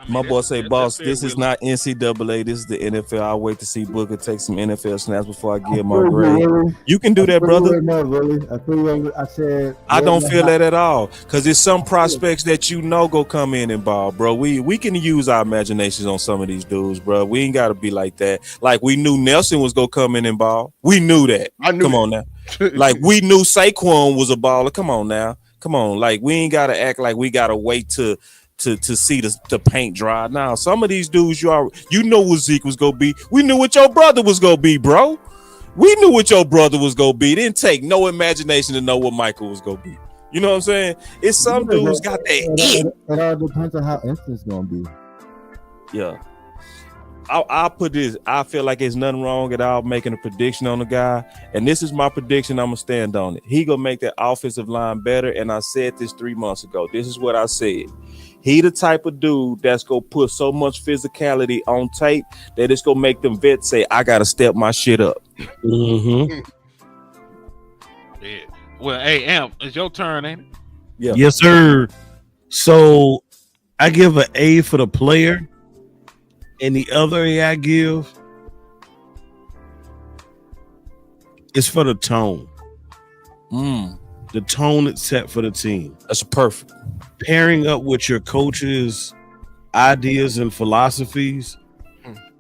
My boy say, boss, this is not NCAA. This is the NFL. I'll wait to see Booker take some NFL snaps before I give my grade. You can do that, brother. I don't feel that at all. Because there's some prospects that go come in and ball, bro. We can use our imaginations on some of these dudes, bro. We ain't got to be like that. Like, we knew Nelson was going to come in and ball. We knew that. Come on now. Like, we knew Saquon was a baller. Come on now. Come on. Like, we ain't got to act like we got to wait to see the paint dry. Now, some of these dudes, you know what Zeke was gonna be. We knew what your brother was gonna be, bro. We knew what your brother was gonna be. It didn't take no imagination to know what Michael was gonna be. You know what I'm saying? It's some dudes got that. It all depends on how instant it's gonna be. Yeah. I'll put this. I feel like there's nothing wrong at all making a prediction on the guy. And this is my prediction. I'm going to stand on it. He going to make that offensive line better. And I said this 3 months ago. This is what I said. He the type of dude that's going to put so much physicality on tape that it's going to make them vets say, I got to step my shit up. Mm-hmm. Yeah. Well, hey, Amp, it's your turn, ain't it? Yeah. Yes, sir. So I give an A for the player. And the other A I give is for the tone. The tone it's set for the team. That's perfect. Pairing up with your coach's ideas and philosophies,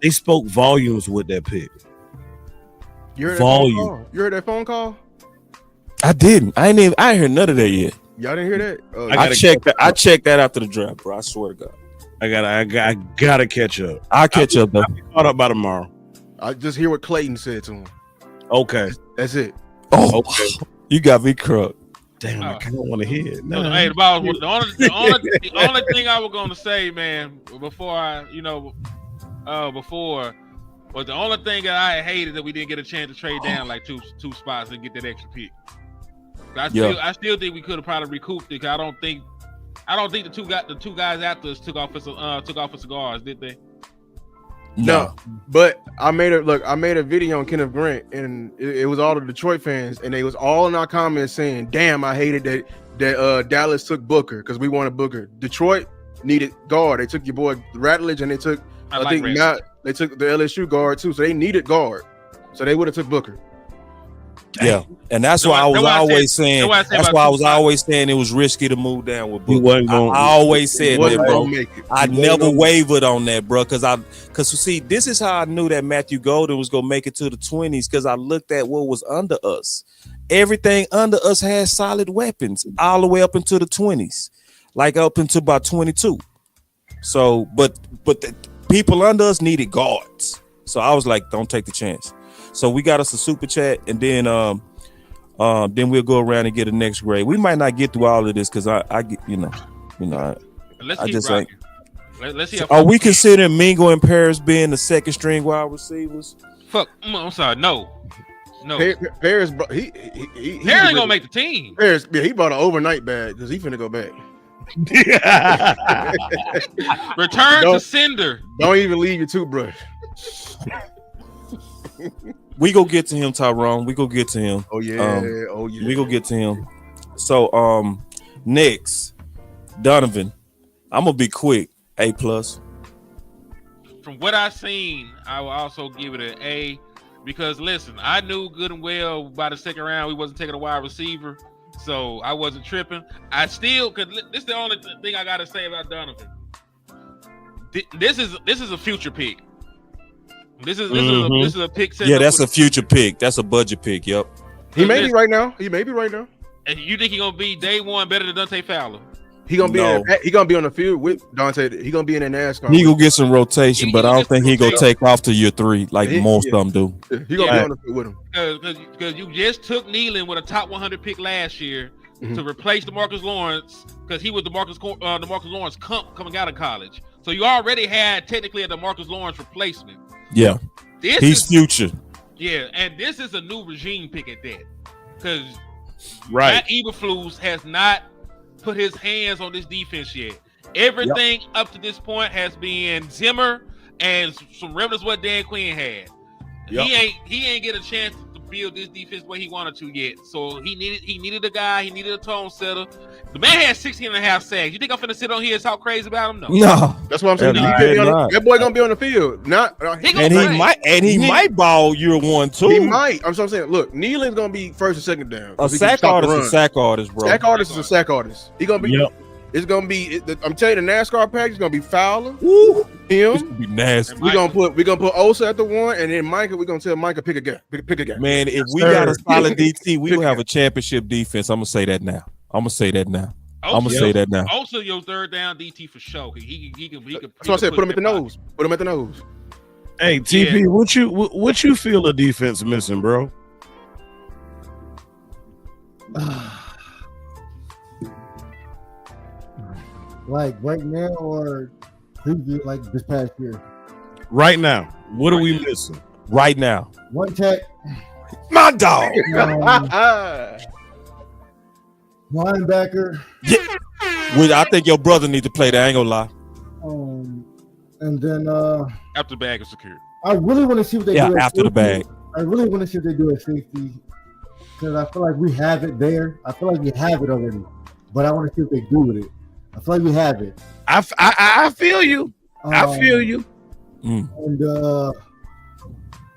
they spoke volumes with that pick. You heard volume. You heard that phone call? I didn't. I ain't heard none of that yet. Y'all didn't hear that? I checked that after the draft, bro. I swear to God. I gotta catch up. I'll catch up though. I'll be caught up by tomorrow. I just hear what Clayton said to him. Okay. That's it. Oh, Okay. you got me crook. Damn, I kind of want to hear it. No, No. hey, the only thing I was gonna say, man, before was the only thing that I hated that we didn't get a chance to trade down like two spots and get that extra pick. I still think we could have probably recouped it. 'Cause I don't think the two guys after us took off for cigars, did they? No, but I made a video on Kenneth Grant, and it was all the Detroit fans, and they was all in our comments saying, "Damn, I hated that Dallas took Booker because we wanted Booker. Detroit needed guard. They took your boy Ratledge, and they took they took the LSU guard too, so they needed guard. So they would have took Booker." Yeah, and that's why I was always saying. That's why I was always saying it was risky to move down with Booker. I always said that, bro. I never wavered on that, bro, because see, this is how I knew that Matthew Golden was gonna make it to the 20s, because I looked at what was under us. Everything under us had solid weapons all the way up into the 20s, like up into about 22. So, but the people under us needed guards. So I was like, don't take the chance. So we got us a super chat, and then we'll go around and get a next grade. We might not get through all of this because I get, Let's keep rocking. Let's see. Are we considering Mingo and Paris being the second string wide receivers? Fuck, I'm sorry. No. Paris, he ain't gonna make the team. Paris, yeah, he bought an overnight bag because he finna go back. Return to sender. Don't even leave your toothbrush. We go get to him, Tyrone. We go get to him. Oh yeah. We go get to him. So next, Donovan. I'm gonna be quick. A+. From what I've seen, I will also give it an A, because listen, I knew good and well by the second round we wasn't taking a wide receiver, so I wasn't tripping. I still could. This is the only thing I gotta say about Donovan. This is a future pick. This is a pick. Yeah, that's a future pick. That's a budget pick. Yep. He may be right now. And you think he gonna be day one better than Dante Fowler? He gonna be on the field with Dante. He gonna be in a NASCAR. He gonna get some rotation, but I don't think he gonna take off to year 3 like most of them do. He gonna be on the field with him. Because you just took Nealon with a top 100 pick last year to replace DeMarcus Lawrence, because he was DeMarcus Lawrence coming out of college. So you already had technically a DeMarcus Lawrence replacement. Yeah, he's future. Yeah, and this is a new regime pick at that, because Matt Eberflus has not put his hands on this defense yet. Everything up to this point has been Zimmer and some remnants of what Dan Quinn had. Yep. He ain't get a chance to build this defense the way he wanted to yet. So he needed a guy. He needed a tone setter. The man had 16.5 sacks. You think I'm finna sit on here and talk crazy about him? No. That's what I'm saying. That boy gonna be on the field. He might ball year 1 too. He might. I'm saying. Look, Nealon's gonna be first and second down. A sack artist is a sack artist, bro. Sack artist is a sack artist. He gonna be. Yep. It's gonna be. I'm telling you, the NASCAR package is gonna be Fowler. Woo. Him. It's gonna be nasty. We gonna put Osa at the 1, and then Micah. We're gonna tell Micah pick a guy. Pick a guy. Man, if we got a solid DT, we will have a championship defense. I'm gonna say that now. Also, your third down DT for sure. He can. That's what I said. Put him at the nose. Put him at the nose. Hey, TP, what you feel the defense missing, bro? Like right now, or like this past year? Right now, what are we missing? Right now, one tech, my dog, linebacker. Yeah, I think your brother need to play that. I ain't gonna lie. And then after the bag is secured. I really want to see what they do. Yeah, after the bag. I really want to see what they do at safety, because I feel like we have it there. I feel like we have it already, but I want to see what they do with it. I feel like we have it. I feel you. I feel you. And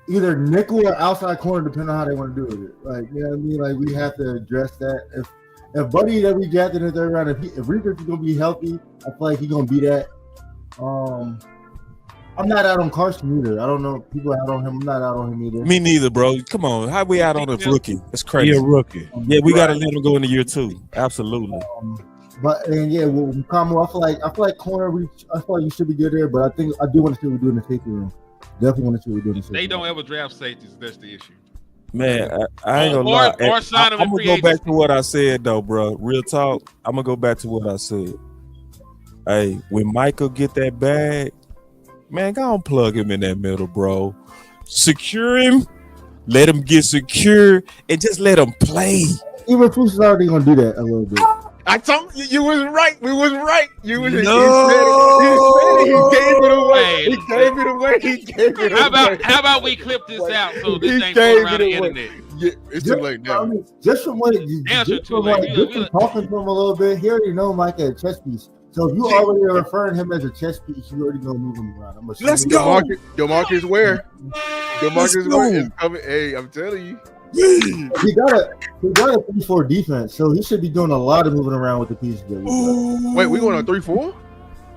either nickel or outside corner, depending on how they want to do with it. Like, you know what I mean? Like, we have to address that. If Buddy that we drafted in the third round, if Reaper's gonna be healthy, I feel like he's gonna be that. I'm not out on Carson either. I don't know if people out on him. I'm not out on him either. Me neither, bro. Come on, how we out on a rookie? That's crazy. He a rookie. Yeah, we gotta let him go into year 2. Absolutely. But and yeah, well, Kamo, I feel like corner. I feel like you should be good there, but I do want to see what we do in the safety room. Definitely want to see what we do in the safety They room. don't ever draft safeties. That's the issue. Man, I ain't gonna lie. Or sign them I'm in gonna free go back agency. to what I said though, bro. Real talk. I'm gonna go back to what I said. Hey, when Michael get that bag, man, go on plug him in that middle, bro. Secure him, let him get secure, and just let him play. Even Foose is already gonna do that a little bit. I told you, you was right. We was right. You was No. he gave it away. Hey. He gave it away. He gave it away. How about we clip this out so this He ain't gave going around it the away. internet? Yeah, it's too late I now. mean, just from what, Answer just too from, late. like, just from talking to him a little bit, he already know Mike as a chess piece. So if you already are referring him as a chess piece, you already gonna move him around. I'm Let's go. DeMarcus Ware. Let's DeMarcus go. Ware is coming. Hey, I'm telling you. He got a 3-4 defense, so he should be doing a lot of moving around with the pieces. That we got. Wait, we going on 3-4?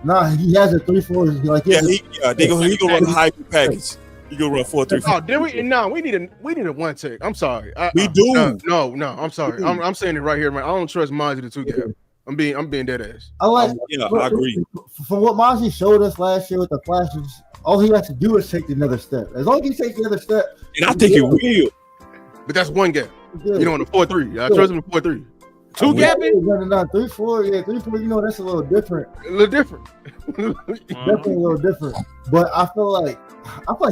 Nah, he has a 3-4. Like Yeah, he gonna run a hyper package. He gonna run 4-3. Oh, did we? No, we need a one take. I'm sorry. We do. No, I'm sorry. I'm saying it right here, man. I don't trust Mozzie the 2 gap. I'm being dead ass. I like. Yeah, I agree. From what Mozzie showed us last year with the flashes, all he has to do is take another step. As long as he takes another step, And I think it will. But that's one gap. yeah. You know, in the 4-3. I trust him in 4-3. I will. 2 gapping? No, 3-4. Yeah, 3-4. You know, that's a little different. A little different. Definitely a little different. But I feel like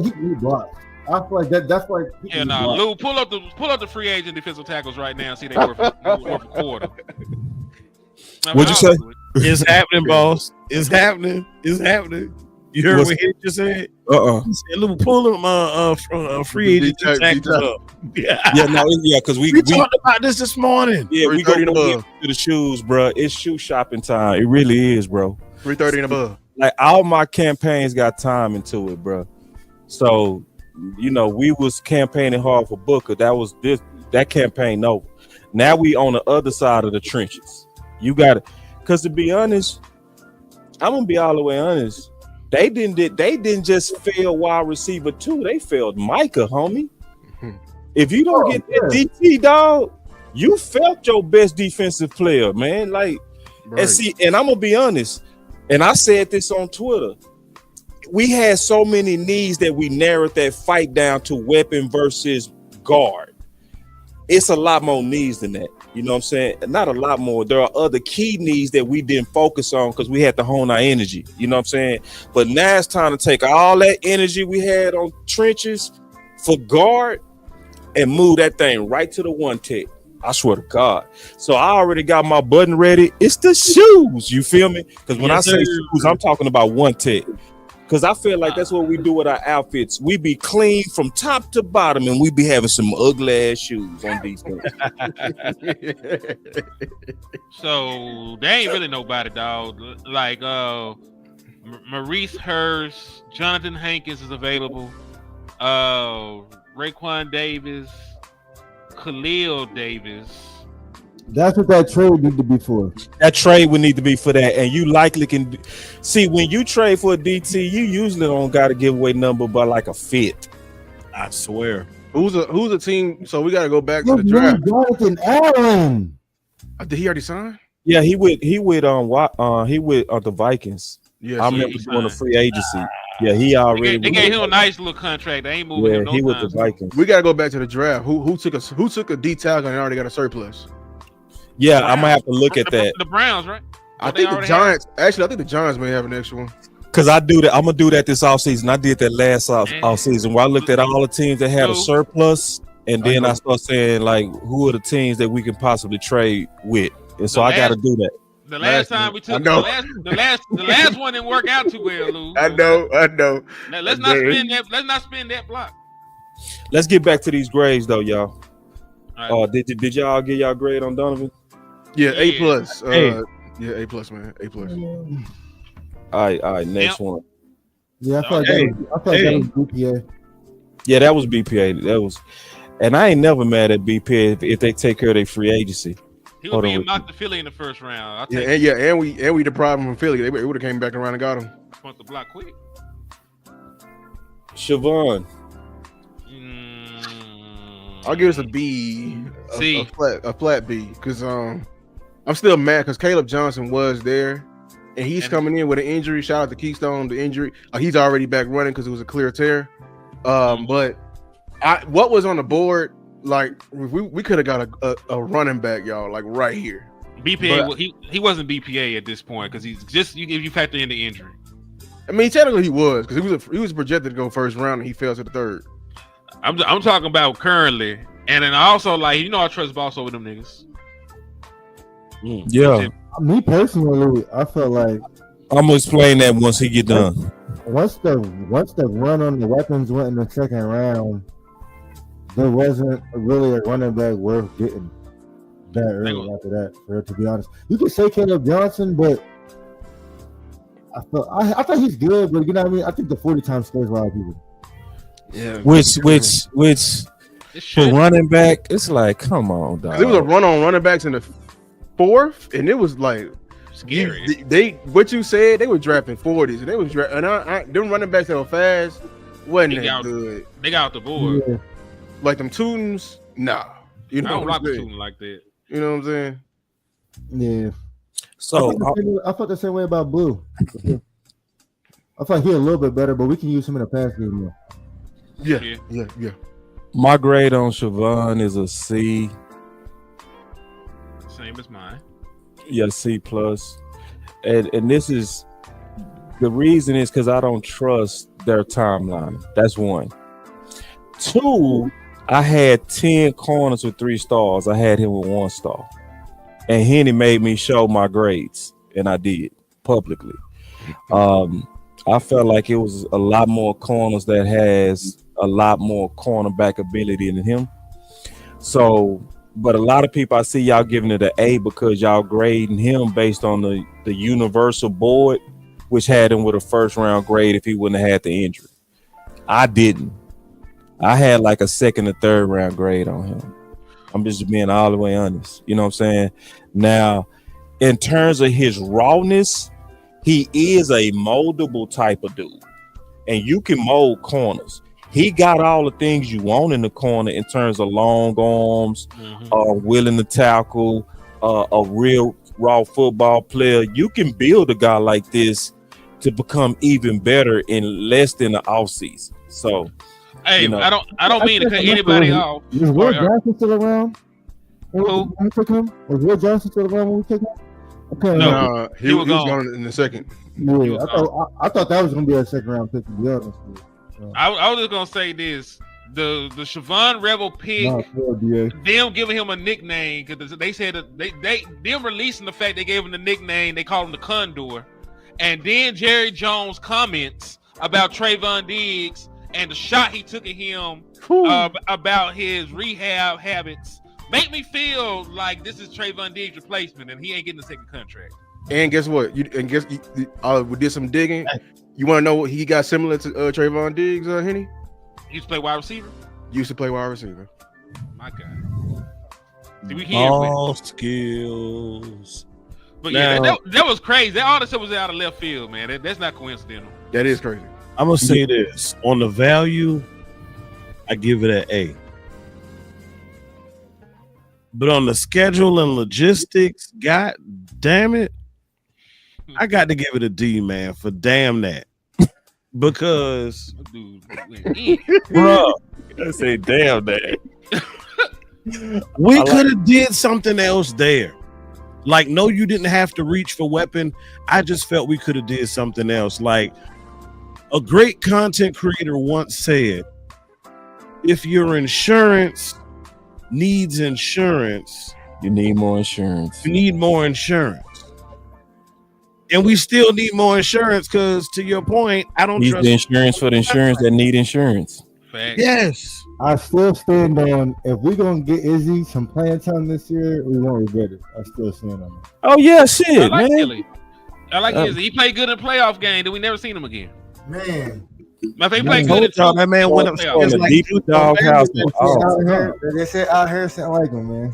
he can be blocked. I feel like that's like Yeah, nah, Lou, pull up the free agent defensive tackles right now and see they worth a quarter. What'd you say? It's happening, boss. It's happening. It's happening. You heard What's- what he just said? Uh-uh. He said, "Look, pull them from free agent tackles up." Yeah, Yeah, no, because we talked about this morning. yeah, we 330 go and above. to the shoes, bro. It's shoe shopping time. It really is, bro. 330 and above. Like all my campaigns got time into it, bro. So, you know, we was campaigning hard for Booker. That campaign over. Now we on the other side of the trenches. You got it. Because to be honest, I'm gonna be all the way honest. They didn't just fail wide receiver 2. They failed Micah, homie. If you don't get that DT, dog, you felt your best defensive player, man. Like, Right. and see, and I'm gonna be honest, and I said this on Twitter. We had so many needs that we narrowed that fight down to weapon versus guard. It's a lot more needs than that. You know what I'm saying? Not a lot more. There are other key needs that we didn't focus on because we had to hone our energy. You know what I'm saying? But now it's time to take all that energy we had on trenches for guard and move that thing right to the one tech. I swear to God. So I already got my button ready. It's the shoes. You feel me? Because when Yes, I say sir. shoes, I'm talking about one tech. Because I feel like that's what we do with our outfits. We be clean from top to bottom, and we be having some ugly ass shoes on these things. So they ain't really nobody, dog. Like Maurice Hurst, Jonathan Hankins is available. Raekwon Davis, Khalil Davis. That's what that trade need to be for. That trade would need to be for that, and you likely can see when you trade for a DT, you usually don't got to give away number but like a fit. I swear. Who's a team? So we got to go back to the Look, draft. Jonathan Allen. Did he already sign? Yeah, he with the Vikings. Yeah, I so remember he doing the signed. free agency. Yeah, he already. They gave him a nice little contract. They ain't moving Yeah, him no he with the time soon. Vikings. we got to go back to the draft. Who took a D tackle and already got a surplus? Yeah, I'm gonna have to look at that The Browns, right? I They think the already Giants. Actually, I think the Giants may have an extra one. because I do that. I'm gonna do that this offseason. I did that last offseason where I looked at all the teams that had a surplus, and then I start saying like, who are the teams that we can possibly trade with, and so I got to do that. The last time we took the last one didn't work out too well, Lou. I know. Now, let's not spend that block. Let's get back to these grades though, y'all. All right. Did y'all get y'all grade on Donovan? Yeah, A Yeah. plus. Hey. Yeah, A plus, man. A plus. All right, next one. Yeah, I feel like Hey, that was BPA. Yeah, that was BPA. That was, and I ain't never mad at BPA if they take care of their free agency. He Hold was on. being mocked to Philly in the first round. I'll Yeah, take and we deprived him from Philly. They would have came back around and got him. punt the block quick. Siobhan, I'll give us a B, C. a flat B, because I I'm still mad because Caleb Johnson was there, and he's coming in with an injury. Shout out to Keystone, the injury. He's already back running because it was a clear tear. But what was on the board? Like we could have got a running back, y'all, like right here. BPA, but, he wasn't BPA at this point because he's just if you factor in the injury. I mean, technically he was because he was projected to go first round and he fell to the third. I'm talking about currently, and then also like I trust Boss over them niggas. Yeah. Me personally, I felt like I'm gonna explain that once he get done. Once the run on the weapons went in the second round, there wasn't really a running back worth getting that early after that. To be honest, you could say Caleb Johnson, but I thought he's good, but you know what I mean. I think the 40 times scares a lot of people. Yeah, which for running back, it's like, come on, dog. There was a run on running backs in the fourth, and it was like scary. They what you said, they were drafting 40s, and they was them running backs that were fast wasn't that good. They got out the board. Yeah. Like them Toons, nah. I don't rock the Tootin like that. You know what I'm saying? Yeah. So I felt the same way about Blue. I thought he a little bit better, but we can use him in a pass game more. Yeah. My grade on Siobhan is a C. Same as mine. Yeah, C plus. And this is the reason is because I don't trust their timeline. That's one. Two, I had 10 corners with 3 stars. I had him with 1 star. And Henny made me show my grades, and I did publicly. I felt like it was a lot more corners that has a lot more cornerback ability than him. So, but a lot of people, I see y'all giving it an A because y'all grading him based on the universal board, which had him with a first round grade if he wouldn't have had the injury. I didn't. I had like a second or third round grade on him. I'm just being all the way honest. You know what I'm saying? Now, in terms of his rawness, he is a moldable type of dude. And you can mold corners. He got all the things you want in the corner in terms of long arms, willing to tackle, a real raw football player. You can build a guy like this to become even better in less than the offseason. So, hey, I don't mean to cut anybody off. Was Will Johnson still around? Who? We took him? Was Will Johnson still around when we took him? Okay, no, he was gone in the second. Yeah, I thought that was gonna be a second round pick, to be honest. I was just gonna say this: the Siobhan Rebel pick, them giving him a nickname because they said that them releasing the fact they gave him the nickname, they called him the Condor, and then Jerry Jones comments about Trayvon Diggs and the shot he took at him about his rehab habits. Make me feel like this is Trayvon Diggs' replacement, and he ain't getting a second contract. And guess what? We did some digging. You want to know what he got similar to Trayvon Diggs, Henny? He used to play wide receiver. Used to play wide receiver. My God. See, we can't all skills. But now, yeah, that was crazy. That all the stuff was out of left field, man. That's not coincidental. That is crazy. I'm gonna say this on the value. I give it an A. But on the schedule and logistics, god damn it, I got to give it a D, man, for damn that. Because bro, I say damn that. We could have did something else there. Like, no, you didn't have to reach for weapon. I just felt we could have did something else. Like a great content creator once said, if your insurance needs insurance, you need more insurance. You need more insurance. And we still need more insurance because, to your point, I don't trust the insurance for the insurance that need insurance. Facts. Yes. I still stand on, if we're going to get Izzy some playing time this year, we won't regret it. I still stand on it. Oh, yeah, shit, I like man. Izzy. I like Izzy. He played good in the playoff game, then we never seen him again. Man. He played good in that man went upstairs like deep doghouse. They said out here something like him, man.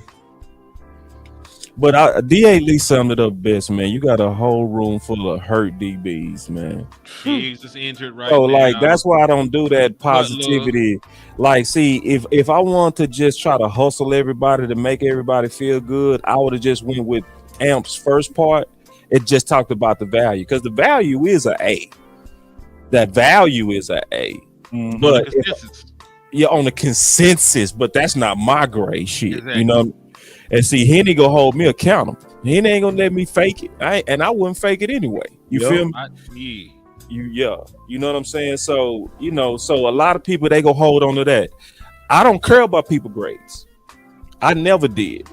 But DA Lee summed it up best, man. You got a whole room full of hurt DBs, man. He's just injured right now. So, like, now. that's why I don't do that positivity. Like, see, if I want to just try to hustle everybody to make everybody feel good, I would have just went with Amp's first part, it just talked about the value because the value is a A. That value is a A. But you're on the consensus, but that's not my grade shit. Exactly. You know. And see, Henny gonna hold me accountable. Henny ain't gonna let me fake it. I wouldn't fake it anyway. You feel me? You know what I'm saying? So, you know, so a lot of people, they go hold on to that. I don't care about people grades. I never did.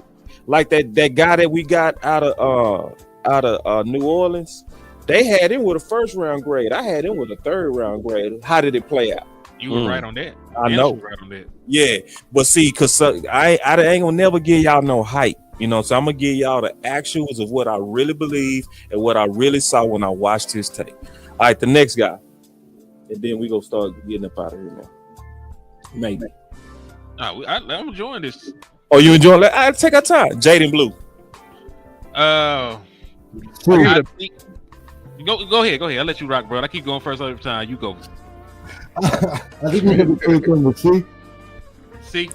Like that guy that we got out of New Orleans, they had him with a first round grade. I had him with a third round grade. How did it play out? You were right on that. I know. Right on that. Yeah, but see, cause I ain't gonna never give y'all no hype, you know. So I'm gonna give y'all the actuals of what I really believe and what I really saw when I watched his tape. All right, the next guy, and then we gonna start getting up out of here now. Maybe. I'm enjoying this. Oh, you enjoying that? I'll take our time. Jaden Blue. Go ahead. I'll let you rock, bro. I keep going first every time. You go. I think we're gonna be quick with See.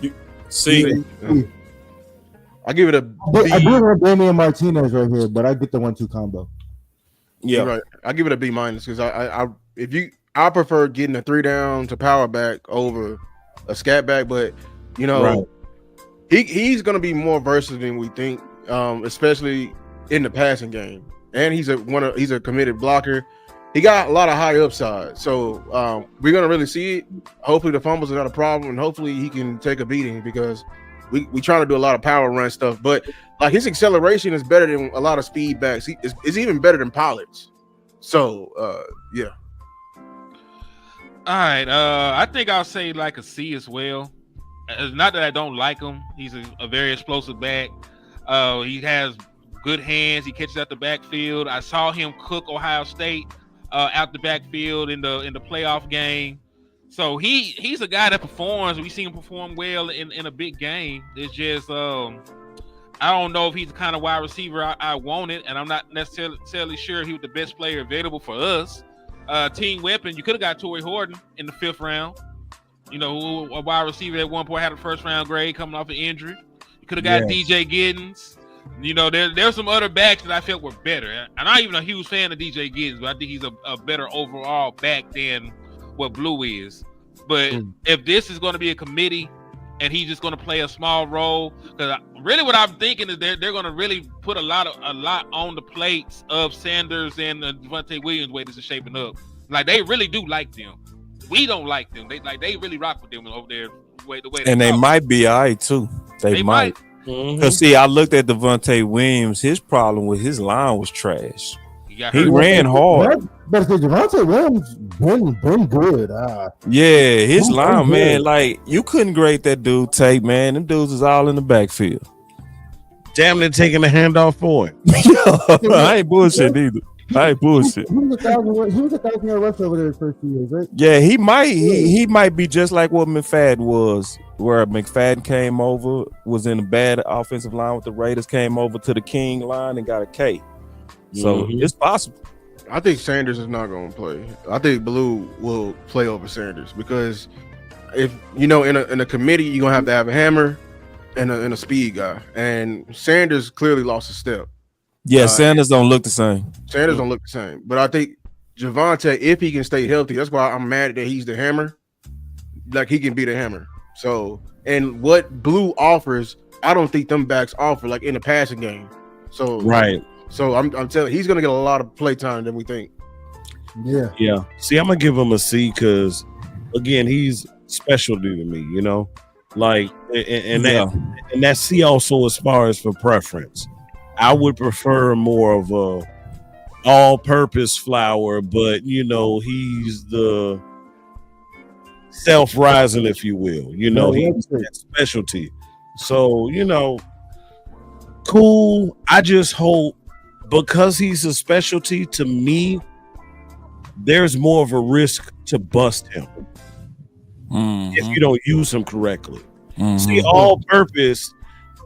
I give it a B. I do have Damian Martinez right here, but I get the 1-2 combo. Yeah, right. I give it a B- because I prefer getting a 3 down to power back over a scat back, but you know, he's gonna be more versatile than we think, especially in the passing game. And he's a committed blocker. He got a lot of high upside, so we're gonna really see it. Hopefully, the fumbles are not a problem, and hopefully, he can take a beating because we trying to do a lot of power run stuff. But like his acceleration is better than a lot of speed backs. It's even better than Pollard's. So yeah. All right. I think I'll say like a C as well. It's not that I don't like him. He's a very explosive back. He has good hands. He catches out the backfield. I saw him cook Ohio State out the backfield in the playoff game. So he's a guy that performs. We see him perform well in a big game. It's just I don't know if he's the kind of wide receiver I wanted, and I'm not necessarily sure he was the best player available for us. Team weapon, you could have got Torrey Horton in the 5th round. You know, a wide receiver at one point had a first round grade coming off an injury. You could have got DJ Giddens. You know, there's some other backs that I felt were better. And I'm not even a huge fan of DJ Giddens, but I think he's a better overall back than what Blue is. But if this is going to be a committee and he's just going to play a small role, because really what I'm thinking is they're going to really put a lot on the plates of Sanders and Devontae Williams way this is shaping up. Like they really do like them. We don't like them. They really rock with them over there. The way and they might be all right too. They might. Because see, I looked at Devontae Williams. His problem with his line was trash. He ran hard. But Devontae Williams been good. Yeah, his line, man. Like you couldn't grade that dude tape, man. Them dudes is all in the backfield. Damn, they're taking the handoff for it. I ain't bullshit either. I ain't bullshit. He was a 1,000-yard rush over there his first few years, right? Yeah, he might be just like what McFadden was, where McFadden came over, was in a bad offensive line with the Raiders, came over to the King line and got a K. So it's possible. I think Sanders is not going to play. I think Blue will play over Sanders because if you know in a committee you're gonna have to have a hammer and a speed guy, and Sanders clearly lost a step. Yeah, Sanders don't look the same. Sanders don't look the same. But I think Javonte, if he can stay healthy, that's why I'm mad that he's the hammer. Like he can be the hammer. So, and what Blue offers, I don't think them backs offer like in the passing game. So right. So I'm telling you, he's gonna get a lot of play time than we think. Yeah. Yeah. See, I'm gonna give him a C because again, he's specialty to me, you know. Like and that C also as far as for preference. I would prefer more of a all-purpose flower, but you know, he's the self-rising, if you will. You know, he's that specialty. So, you know, cool. I just hope because he's a specialty to me, there's more of a risk to bust him if you don't use him correctly. See, all-purpose,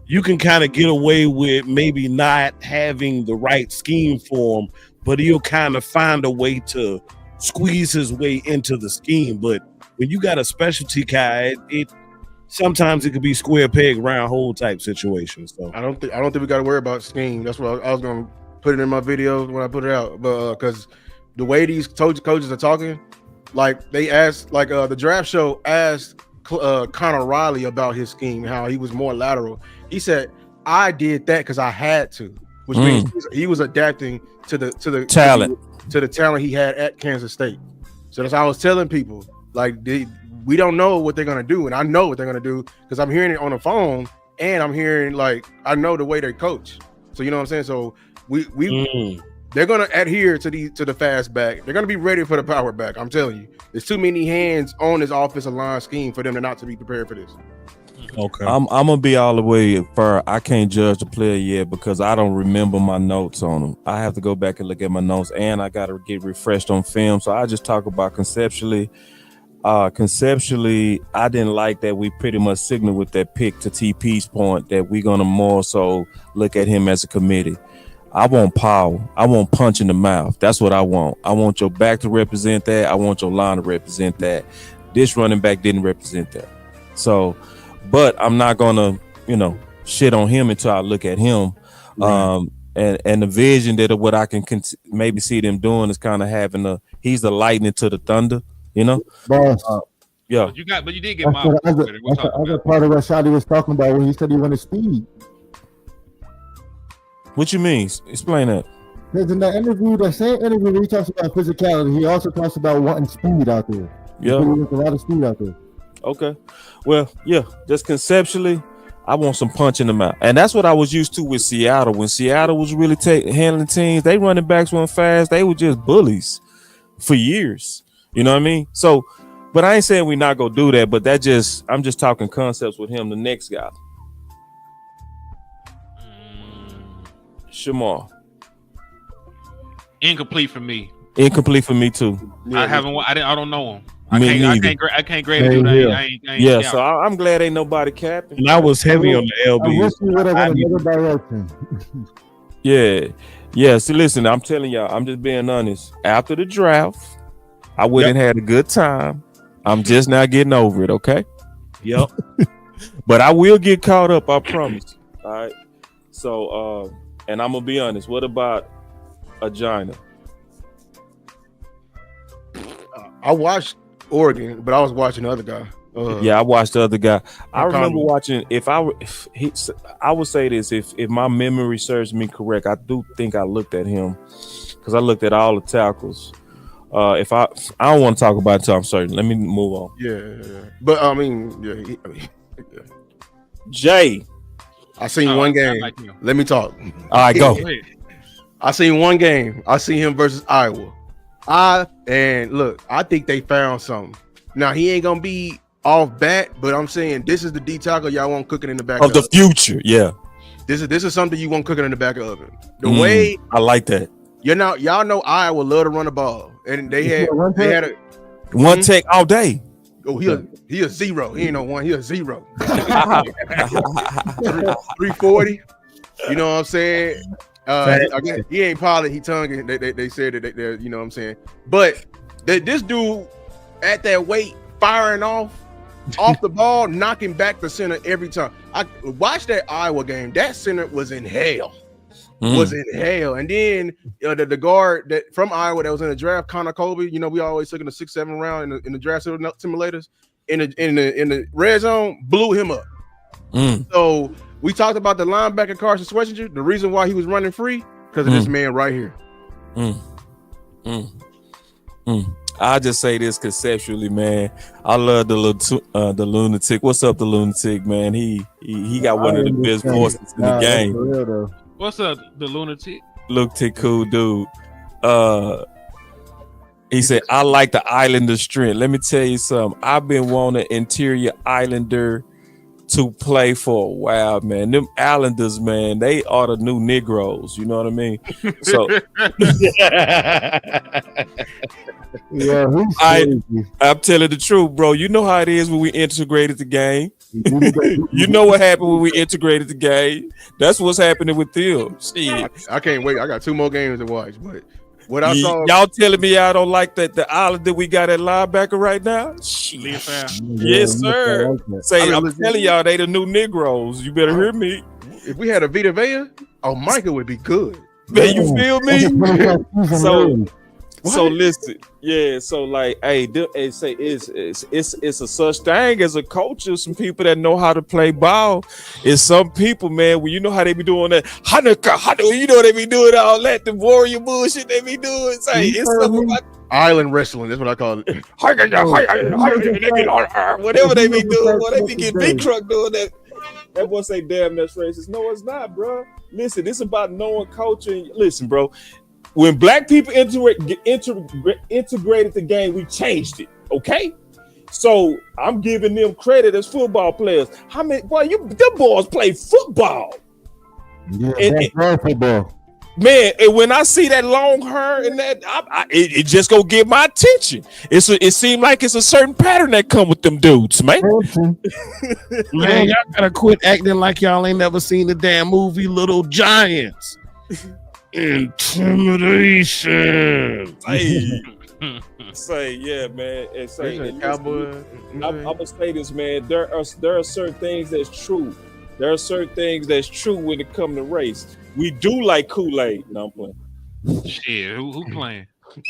you can kind of get away with maybe not having the right scheme for him, but he'll kind of find a way to squeeze his way into the scheme. But when you got a specialty guy, sometimes it could be square peg, round hole type situation. So I don't think we got to worry about scheme. That's what I was gonna put it in my videos when I put it out. But because the way these coaches are talking, like they asked, like the draft show asked Connor Riley about his scheme, how he was more lateral. He said, "I did that because I had to," which means he was adapting to the talent to the talent he had at Kansas State. So that's how I was telling people, like we don't know what they're gonna do, and I know what they're gonna do because I'm hearing it on the phone, and I'm hearing like I know the way they coach. So you know what I'm saying. So they're gonna adhere to the fast back. They're gonna be ready for the power back. I'm telling you, there's too many hands on this offensive line scheme for them to not to be prepared for this. okay, I'm gonna be all the way fair. I can't judge the player yet because I don't remember my notes on him. I have to go back and look at my notes, and I gotta get refreshed on film. So I just talk about conceptually. Conceptually, I didn't like that we pretty much signaled with that pick to TP's point that we're gonna more so look at him as a committee. I want power. I want punch in the mouth. That's what I want. I want your back to represent that. I want your line to represent that. This running back didn't represent that. So, but I'm not gonna, shit on him until I look at him. Right. And the vision that of what I can maybe see them doing is kind of having he's the lightning to the thunder. Boss. Yeah. But you did get my other part of what Shadi was talking about when he said he wanted speed. What you mean? Explain that. Because in that interview, that same interview, he talks about physicality. He also talks about wanting speed out there. Yeah, a lot of speed out there. Okay. Well, yeah. Just conceptually, I want some punch in the mouth, and that's what I was used to with Seattle. When Seattle was really handling teams, they running backs went fast. They were just bullies for years. You know what I mean? So, but I ain't saying we not gonna do that. But I'm just talking concepts with him. The next guy, Shamar. Incomplete for me. Incomplete for me too. I don't know him. I can't grade Hey, him. Yeah, so I'm glad ain't nobody capping. and I was heavy on the I LB. wish we would have went another direction. Yeah. See, listen, I'm telling y'all, I'm just being honest. After the draft, I went and had a good time. I'm just now getting over it, okay? Yep. But I will get caught up, I promise. All right. So, and I'm gonna be honest. What about Agina? I watched Oregon, but I was watching the other guy. Yeah, I watched the other guy. I remember watching. I would say this: if my memory serves me correct, I do think I looked at him because I looked at all the tackles. I don't want to talk about it until I'm certain. Let me move on. Yeah. But I mean, yeah. Jay, I seen one game. Like Let me talk. All right, go. I seen one game. I seen him versus Iowa. And look, I think they found something. Now he ain't gonna be off bat, but I'm saying this is the D tackle y'all want cooking in the back of the future. Yeah, this is something you want cooking in the back of the oven. The way I like that. Y'all know Iowa love to run the ball, and they had a one take all day. Oh, he a zero. He ain't no one. He a zero. 340. You know what I'm saying? Again, he ain't pilot. He tongue. They said that they're, you know what I'm saying. But this dude at that weight firing off the ball, knocking back the center every time. I watched that Iowa game. That center was in hell. And then the guard that from Iowa that was in the draft, Connor Colby. You know, we always took in the 6-7 round in the draft simulators. In the red zone, blew him up. So we talked about the linebacker Carson Schwarzenegger. The reason why he was running free because of this man right here. I'll just say this conceptually, man. I love the lunatic. What's up, the lunatic, man? He got one of the best voices in the game. Real, what's up, the lunatic? Lunatic, cool dude. He said, I like the Islander strength. Let me tell you something. I've been wanting an interior Islander to play for a while, man. Them Islanders, man, they are the new Negroes. You know what I mean? So, yeah, I'm telling the truth, bro. You know how it is when we integrated the game. You know what happened when we integrated the game. That's what's happening with them. I can't wait. I got 2 more games to watch, but What I saw, Y'all telling me y'all don't like the island that we got at linebacker right now? Shit. Yes, sir. I'm telling y'all, they the new Negroes. You better hear me. if we had a Vita Vea, Micah would be good. Man, you feel me? So listen, yeah. So like, hey, say it's a such thing as a coach of some people that know how to play ball. It's some people, man. When you know how they be doing that, you know they be doing all that, the warrior bullshit they be doing. Say it's something about Island wrestling. That's what I call it. Whatever they be doing, what they be getting big truck doing that. That boy say, damn, that's racist. No, it's not, bro. Listen, it's about knowing culture. Listen, bro. When black people integrated the game, we changed it. Okay, so I'm giving them credit as football players. How many? Boy, them boys play football. Yeah, that's football. Man, and when I see that long hair and that, it just go get my attention. It seems like it's a certain pattern that come with them dudes, man. Man, y'all gotta quit acting like y'all ain't never seen the damn movie Little Giants. Intimidation. Say yeah, man. And say Cowboy. I'm gonna say this, man. There are certain things that's true. There are certain things that's true when it comes to race. We do like Kool-Aid. No, I'm playing. Shit, who playing? He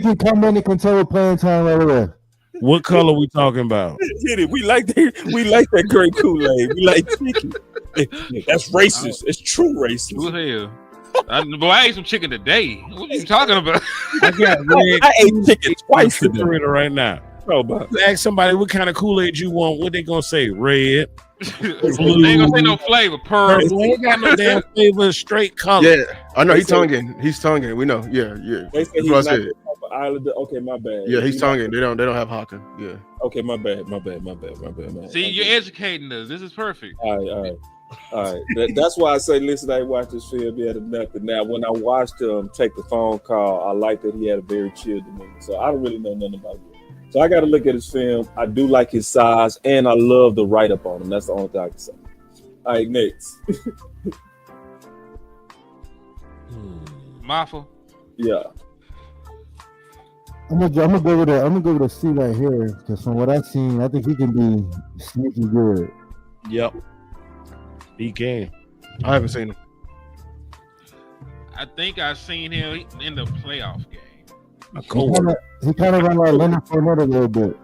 can come in and control playing time right away. What color we talking about? Hit it. We like that great Kool-Aid. We like chicken. That's racist. It's true racist. Who the hell? Boy, I ate some chicken today. What are you talking about? I got red. I ate chicken twice today. Right now. Ask somebody what kind of Kool-Aid you want. What they gonna say? Red. They ain't gonna say no flavor. Purple. Ain't got no damn flavor. Straight color. Yeah, I know he's tonguing. He's tonguing. We know. Yeah. They say That's what I said. Island. Okay, my bad. Yeah, he's tonguing. They don't have Hawking. Yeah. Okay, my bad, man. See, you're educating us. This is perfect. All right. That's why I say, listen, I watched this film yet or nothing. Now, when I watched him take the phone call, I like that he had a very chill demeanor. So I don't really know nothing about him. So I got to look at his film. I do like his size, and I love the write-up on him. That's the only thing I can say. All right, next. Mafa. Yeah. I'm gonna go with a C right here because from what I've seen, I think he can be sneaky good. Yep, he can. I haven't seen him. I think I've seen him in the playoff game. He kind of run like Leonard Fournette a little bit.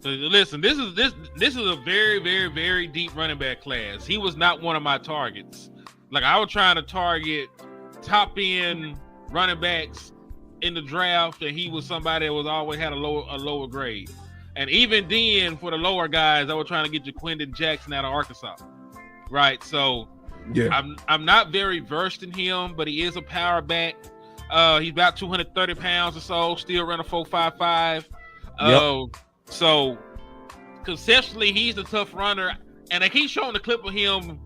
So listen, this is a very, very, very deep running back class. He was not one of my targets. Like I was trying to target top end running backs in the draft, and he was somebody that was always had a lower grade. And even then, for the lower guys, I was trying to get Jaquindon Jackson out of Arkansas. Right. So yeah, I'm not very versed in him, but he is a power back. He's about 230 pounds or so, still running 4.55. So conceptually, he's a tough runner, and I keep showing the clip of him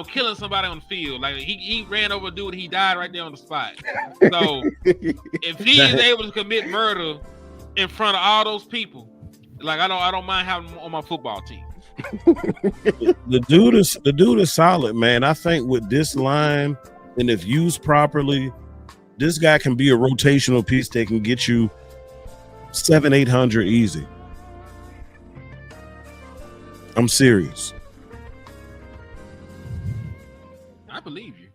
killing somebody on the field. Like he ran over a dude, he died right there on the spot. So if he is able to commit murder in front of all those people, like I don't mind having him on my football team. The dude is solid, man. I think with this line, and if used properly, this guy can be a rotational piece that can get you 700-800 easy. I'm serious. I believe you.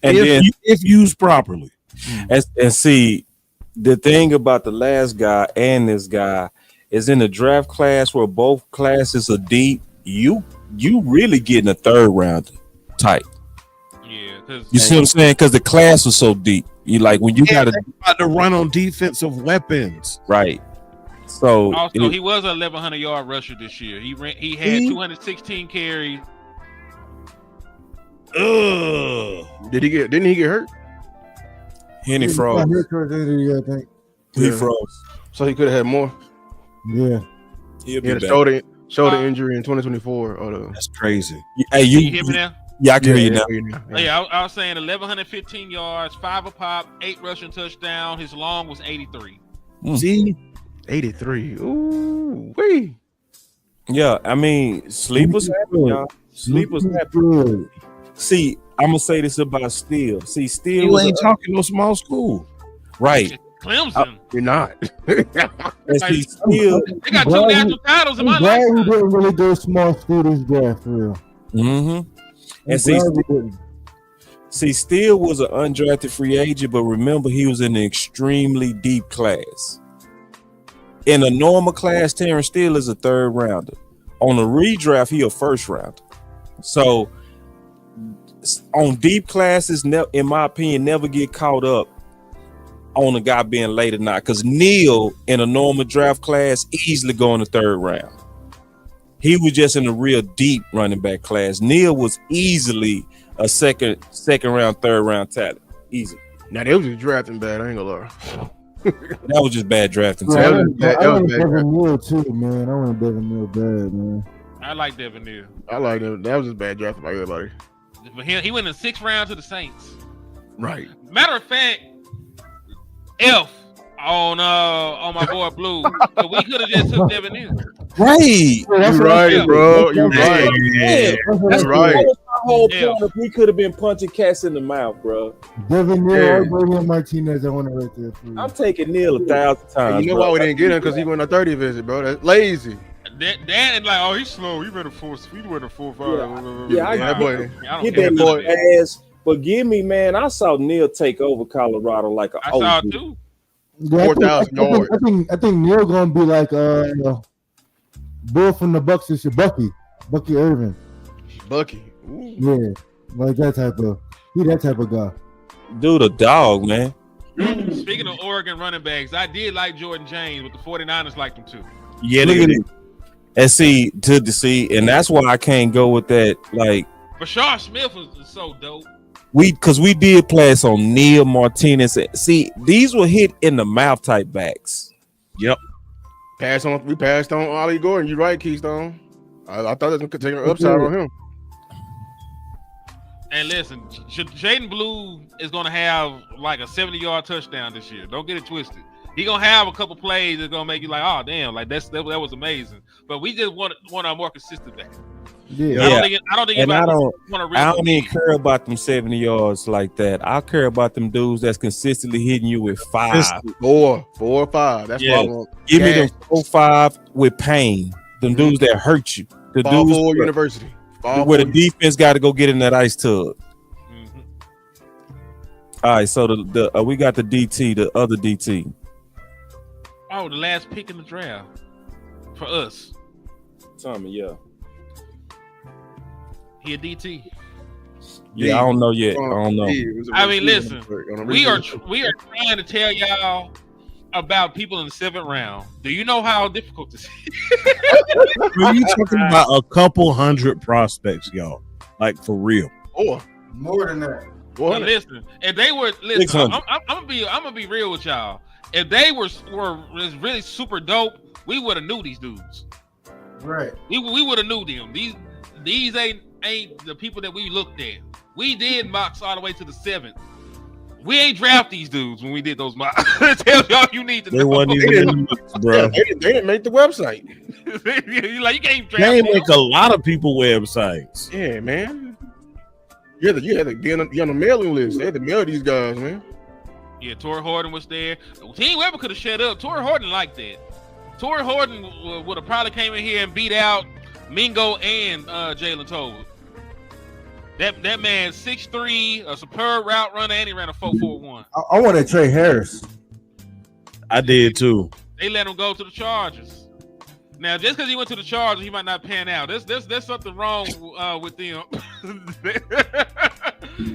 And if used properly. And see, the thing about the last guy and this guy is in the draft class where both classes are deep, you really getting a third round type. Yeah, you see what I'm saying? Because the class was so deep. You like when you got to run on defensive weapons, right? So also, he was an 1,100-yard rusher this year. He had 216 carries. Didn't he get hurt? He froze. He froze. So he could have had more. Yeah. He had a shoulder injury in 2024. That's crazy. Hey, you hear me now? Yeah, I can hear you now. Yeah, I was saying 1,115 yards, 5 a pop, 8 rushing touchdown. His long was 83. See, 83. Ooh, wee. Yeah, I mean, sleep was happening, y'all. Sleep was happening. See, I'm gonna say this about Steele. See, Steele You was ain't talking no small school. right. Clemson. You're not. And see, Steele. They got two national titles in my I'm glad we lifetime. didn't really do a small students draft for real. Mm-hmm. I'm And see, glad we didn't. Steele was an undrafted free agent, but remember, he was in an extremely deep class. In a normal class, Terrence Steele is a third rounder. On a redraft, he a first rounder. So on deep classes, in my opinion, never get caught up on a guy being late or not. Because Neal in a normal draft class easily go in the third round. He was just in a real deep running back class. Neal was easily a second round, third round talent. Easy. Now they was just drafting bad. I ain't gonna lie. That was just bad drafting. Bro, I talent. went Devin Neal too, man. I went Devin Neal bad, man. I like Devin Neal. I like them. That was just bad drafting by everybody. But he went in the 6th round to the Saints. Right. Matter of fact, F on my boy Blue. So we could have just took Devin Neal. Right. You're right, bro. You're right. Yeah. That's right. That was my whole Yeah. point. If we could have been punching cats in the mouth, bro. Devin Neal Yeah. or Damian Martinez, I want it right there for you. I'm taking Neal 1,000 times. You know bro. why we didn't get him? Because he went on a 30 visit, bro. That's lazy. Dan like, oh, he's slow. He better force. He better 4-5. Yeah, I that boy. I don't Get care. that boy ass. But give me, man. I saw Neal take over Colorado like a I saw OG. it too. Yeah, 4,000 yards. I think Neal gonna be like Bull from the Bucks is your Bucky Irvin. Bucky. Ooh. Yeah, like that type of guy. Dude, a dog, man. Speaking of Oregon running backs, I did like Jordan James, but the 49ers liked him too. Yeah, look at it. And see, and that's why I can't go with that. Like, Bashar Smith was so dope. because we did pass on Neal Martinez. See, these were hit in the mouth type backs. Yep. We passed on Ollie Gordon. You're right, Keystone. I thought that was taking an upside on him. And listen, Jaden Blue is going to have like a 70-yard touchdown this year. Don't get it twisted. He gonna have a couple plays that's gonna make you like, oh damn, like that was amazing. But we just want a more consistent back. Yeah. I don't think And I want to. don't even care about them 70 yards like that. I care about them dudes that's consistently hitting you with 5. 4 or 5. That's Yeah. what I want. Give me them 4-5 with pain. Them dudes that hurt you. The Fall dudes Forward University. where the defense got to go get in that ice tub. Mhm. All right, so the we got the DT, the other DT. Oh, the last pick in the draft for us. Tommy, yeah. He a DT. Yeah, I don't know yet. I don't know. I mean, listen, we are trying to tell y'all about people in the 7th round. Do you know how difficult this is? Are you talking about a couple hundred prospects, y'all? Like for real? Or More than that. But listen, if they were I'm gonna be real with y'all. If they were really super dope, we would have knew these dudes. Right. We would have knew them. These ain't the people that we looked at. We did mocks all the way to the 7th. We ain't draft these dudes when we did those mocks. Tell y'all you need to know. They wasn't even in the mix, bro. they didn't make the website. You can't draft They them. make a lot of people websites. Yeah, man. You had to get on the mailing list. They had to mail these guys, man. Yeah, Torrey Horton was there. Team Weber could have shut up. Torrey Horton liked that. Torrey Horton would have probably came in here and beat out Mingo and Jalen Tover. That man 6'3", a superb route runner, and he ran a 4.41. I wanted Trey Harris. I did too. They let him go to the Chargers. Now, just because he went to the Chargers, he might not pan out. There's something wrong with them.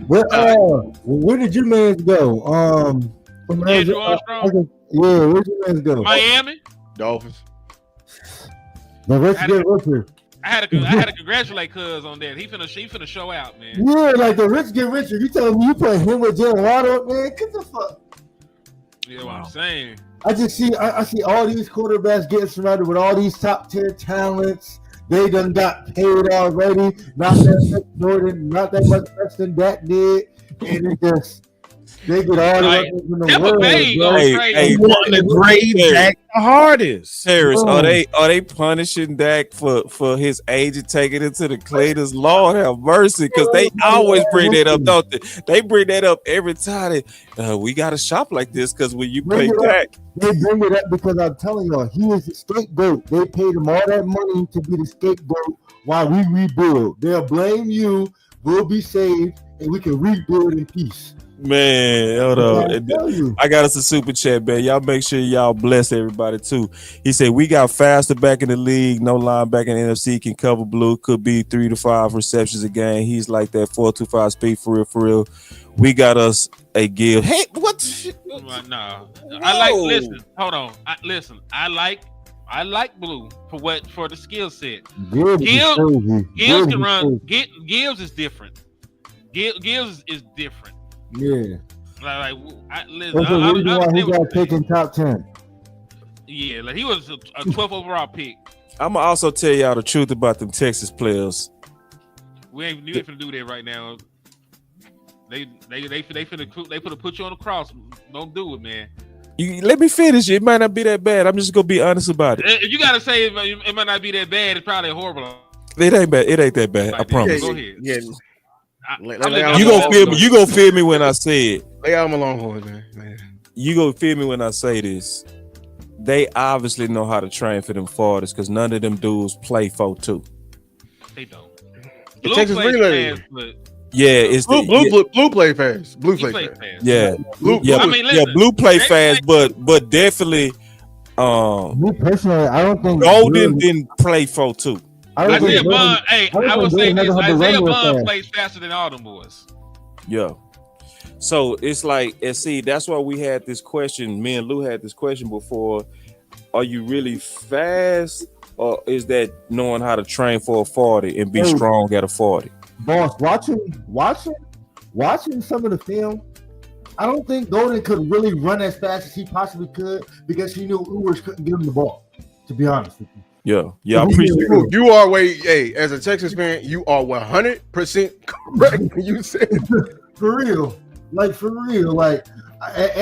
Where did your man go? From Andrew Armstrong? Yeah, where'd your man go? Miami. Dolphins. The rich get richer. I had to congratulate Cuz on that. He finna show out, man. Yeah, like the rich get richer. You telling me you put him with Jalen Waddle, man? Get the fuck. Yeah, what I'm saying. I see all these quarterbacks getting surrounded with all these top tier talents. They done got paid already. Not that much more than, not that much less than Dak did. And it just They get all the Like, weapons in the Tampa world, Bay bro. goes Hey, crazy. hey, Want to grade Dak the hardest. Harris, Bro. are they punishing Dak for his agent taking it to the cleaners? Lord have mercy, because they always bring that up, don't they? They bring that up every time. We got to shop like this because when you Bring pay it up. Dak, They bring it up because I'm telling y'all, he is the scapegoat. They paid him all that money to be the scapegoat while we rebuild. They'll blame you, we'll be saved, and we can rebuild in peace. man, hold on. I tell you. I got us a super chat, man. Y'all make sure y'all bless everybody too. He said we got faster back in the league. No linebacker in the NFC can cover blue. Could be 3 to 5 receptions a game. He's like that 4.25 speed for real, for real. We got us a Gill. Hey, what? No, I like. Listen, hold on. I like blue for the skill set. Gibbs Gibbs can run. Gibbs is different. Gibbs is different. Yeah. Listen, That's the reason why he got taken top 10. Yeah, like he was a 12th overall pick. I'm gonna also tell y'all the truth about them Texas players. You ain't finna do that right now. They finna put you on the cross. Don't do it, man. You let me finish. It might not be that bad. I'm just gonna be honest about it. If you gotta say it might not be that bad, it's probably horrible. It ain't bad. It ain't that bad. I promise. Go ahead. Yeah. You gonna feel me when I say it. Lay out my Longhorns, man. You gonna feel me when I say this. They obviously know how to train for them 40s because none of them dudes play 4-2. They don't. The Blue Texas plays Relay. fast, but Yeah, it's Blue play fast. Blue he play plays fast. fast. Yeah, Blue, yeah, I mean, listen, blue play they fast, but definitely Me personally, I don't think Golden didn't play 4-2. I don't Isaiah think Bond, I would say this: never had to Isaiah run real Bond fast. plays faster than all them boys. Yeah. So it's like, and see, that's why we had this question. Me and Lou had this question before. Are you really fast, or is that knowing how to train for a 40 and be strong at a 40? Boss, watching some of the film, I don't think Golden could really run as fast as he possibly could because he knew Ewers couldn't give him the ball, to be honest with you. Yeah, I appreciate it. You are as a Texas fan, you are 100% correct when you said For real. And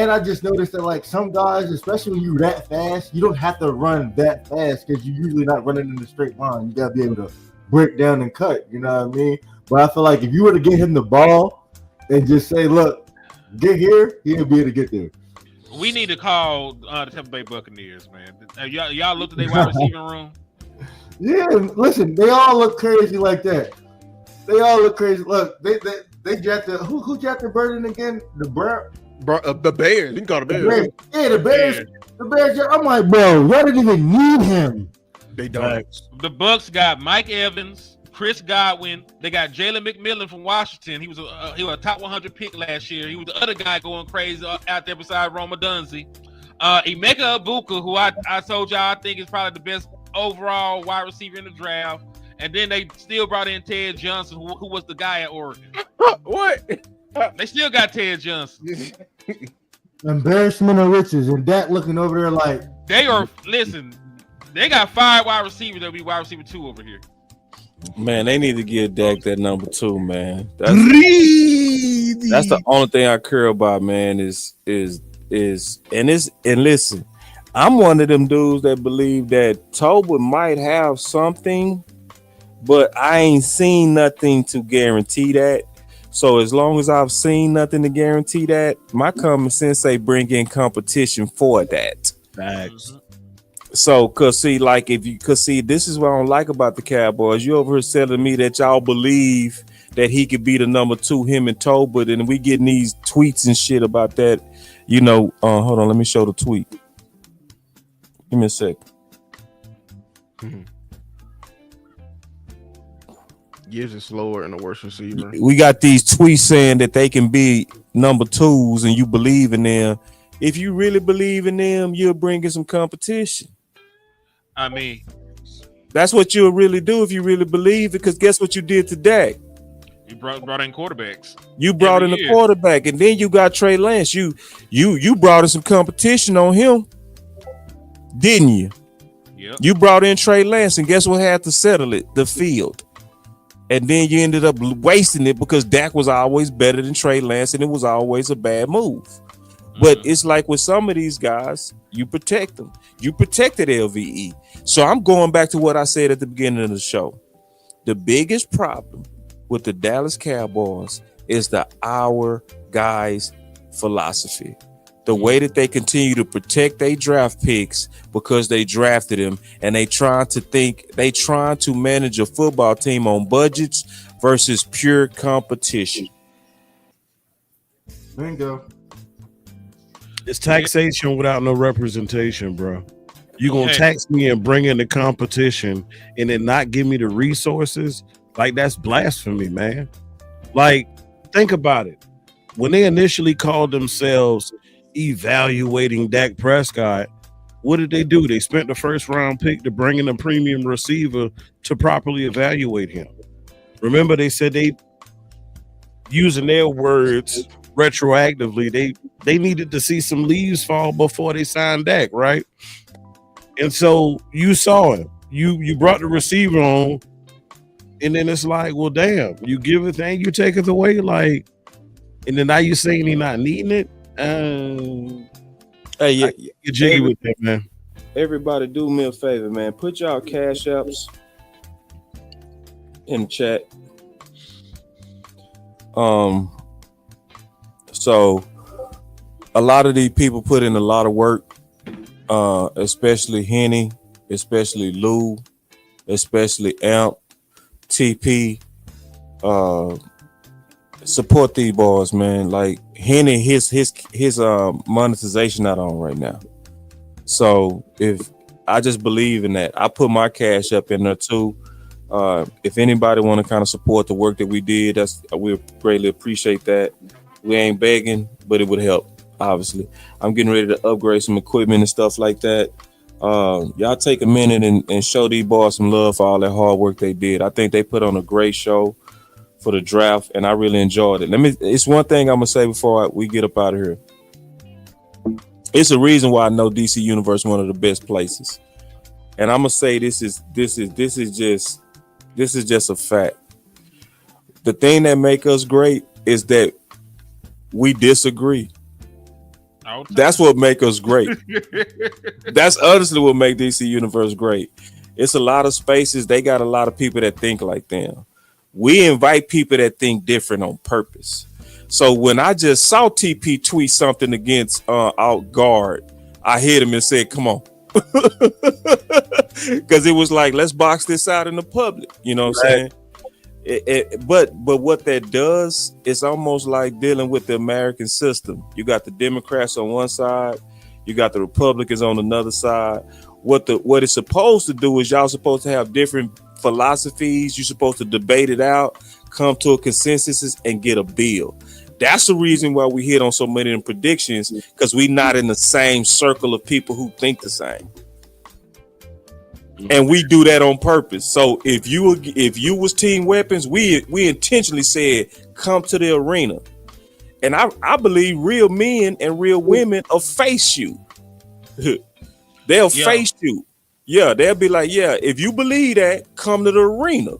I just noticed that, like, some guys, especially when you're that fast, you don't have to run that fast because you're usually not running in a straight line. You got to be able to break down and cut, you know what I mean? But I feel like if you were to get him the ball and just say, look, get here, he'll be able to get there. We need to call the Tampa Bay Buccaneers, man. Have y'all looked at their wide receiving room? Yeah, listen, they all look crazy like that. They all look crazy. Look, they drafted who drafted Burden again? The Bears. You can call the Bears. Yeah, the Bears. Yeah. The Bears. I'm like, bro, y'all didn't even need him. They don't. The Bucks got Mike Evans, Chris Godwin. They got Jalen McMillan from Washington. He was a top 100 pick last year. He was the other guy going crazy out there beside Roma Dunze. Emeka Ibuka, who I told y'all I think is probably the best overall wide receiver in the draft. And then they still brought in Ted Johnson, who was the guy at Oregon. What? They still got Ted Johnson. Embarrassment of riches, and Dak looking over there like they got 5 wide receivers that'll be wide receiver 2 over here. Man, they need to give Dak that number 2, man. That's the only thing I care about, man. And listen, I'm one of them dudes that believe that Toba might have something, but I ain't seen nothing to guarantee that. So as long as I've seen nothing to guarantee that, my common sense say bring in competition for that. Facts. So, this is what I don't like about the Cowboys. You over here telling me that y'all believe that he could be the number 2, him and Toba, and we getting these tweets and shit about that. You know, hold on, let me show the tweet. Give me a sec. Gibbs is slower and a worse receiver. We got these tweets saying that they can be number 2s and you believe in them. If you really believe in them, you'll bring in some competition. I mean, that's what you'll really do if you really believe it. Because guess what you did today? You brought in quarterbacks. You brought in a quarterback, and then you got Trey Lance. You brought in some competition on him, didn't you? Yep. You brought in Trey Lance, and guess what had to settle it? The field. And then you ended up wasting it because Dak was always better than Trey Lance, and it was always a bad move. But it's like with some of these guys, you protect them. You protected LVE. So I'm going back to what I said at the beginning of the show. The biggest problem with the Dallas Cowboys is the our guys philosophy. The way that they continue to protect their draft picks because they drafted them, and they trying to manage a football team on budgets versus pure competition. Bingo. It's taxation without no representation, bro. You gonna tax me and bring in the competition and then not give me the resources? Like, that's blasphemy, man. Like, think about it. When they initially called themselves evaluating Dak Prescott, what did they do? They spent the first round pick to bring in a premium receiver to properly evaluate him. Remember, they said they, using their words retroactively, they needed to see some leaves fall before they signed Dak, right? And so you saw him. You brought the receiver on, and then it's like, well, damn, you give it and you take it away, like, and then now you saying he not needing it. Hey, yeah, you jiggy with that, man. Everybody, do me a favor, man. Put y'all cash apps in the chat. So a lot of these people put in a lot of work, especially Henny, especially Lou, especially Amp, TP. Support these boys, man. Like Henny, his monetization not on right now. So if I just believe in that, I put my cash up in there too. If anybody want to kind of support the work that we did, we greatly appreciate that. We ain't begging, but it would help. Obviously, I'm getting ready to upgrade some equipment and stuff like that. Y'all take a minute and show these boys some love for all that hard work they did. I think they put on a great show for the draft, and I really enjoyed it. It's one thing I'm gonna say before we get up out of here. It's a reason why I know DC Universe one of the best places, and I'm gonna say this is just a fact. The thing that make us great is that we disagree. That's what make us great. That's honestly what make DC Universe great. It's a lot of spaces. They got a lot of people that think like them. We invite people that think different on purpose. So when I just saw TP tweet something against out guard, I hit him and said, come on. Because it was like, let's box this out in the public. You know what I'm saying? But what that does, it's almost like dealing with the American system. You got the Democrats on one side, you got the Republicans on another side. What it's supposed to do is y'all supposed to have different philosophies. You're supposed to debate it out, come to a consensus, and get a bill. That's the reason why we hit on so many of them predictions, because we not in the same circle of people who think the same. And we do that on purpose. So if you was Team Weapons, we intentionally said, come to the arena. And I believe real men and real women will face you. They'll face you. Yeah, they'll be like, yeah, if you believe that, come to the arena.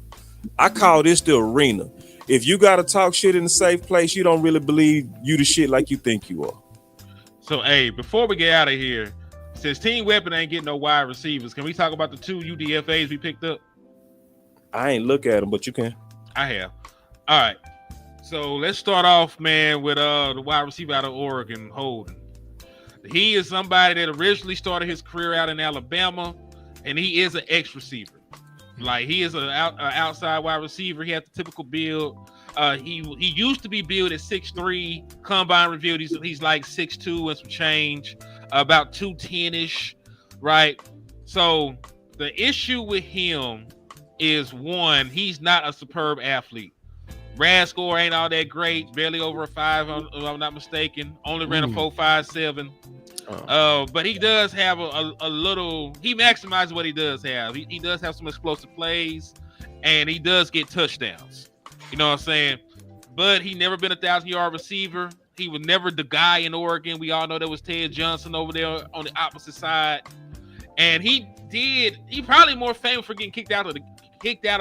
I call this the arena. If you got to talk shit in a safe place, you don't really believe you the shit like you think you are. So, hey, before we get out of here, since Team Weapon ain't getting no wide receivers, can we talk about the 2 UDFAs we picked up? I ain't look at them, but you can. I have. All right. So let's start off, man, with the wide receiver out of Oregon, Holden. He is somebody that originally started his career out in Alabama, and he is an X receiver. Like, he is an outside wide receiver. He has the typical build. He used to be billed at 6'3". Combine revealed he's like 6'2" and some change, about 210-ish, right? So the issue with him is, one, he's not a superb athlete. RAS score ain't all that great, barely over a 5, if I'm not mistaken. Only ran a 4.57. But he does have a little, he maximizes what he does have. He does have some explosive plays, and he does get touchdowns. You know what I'm saying? But he never been a 1,000-yard receiver. He was never the guy in Oregon. We all know there was Ted Johnson over there on the opposite side. And he probably more famous for getting kicked out of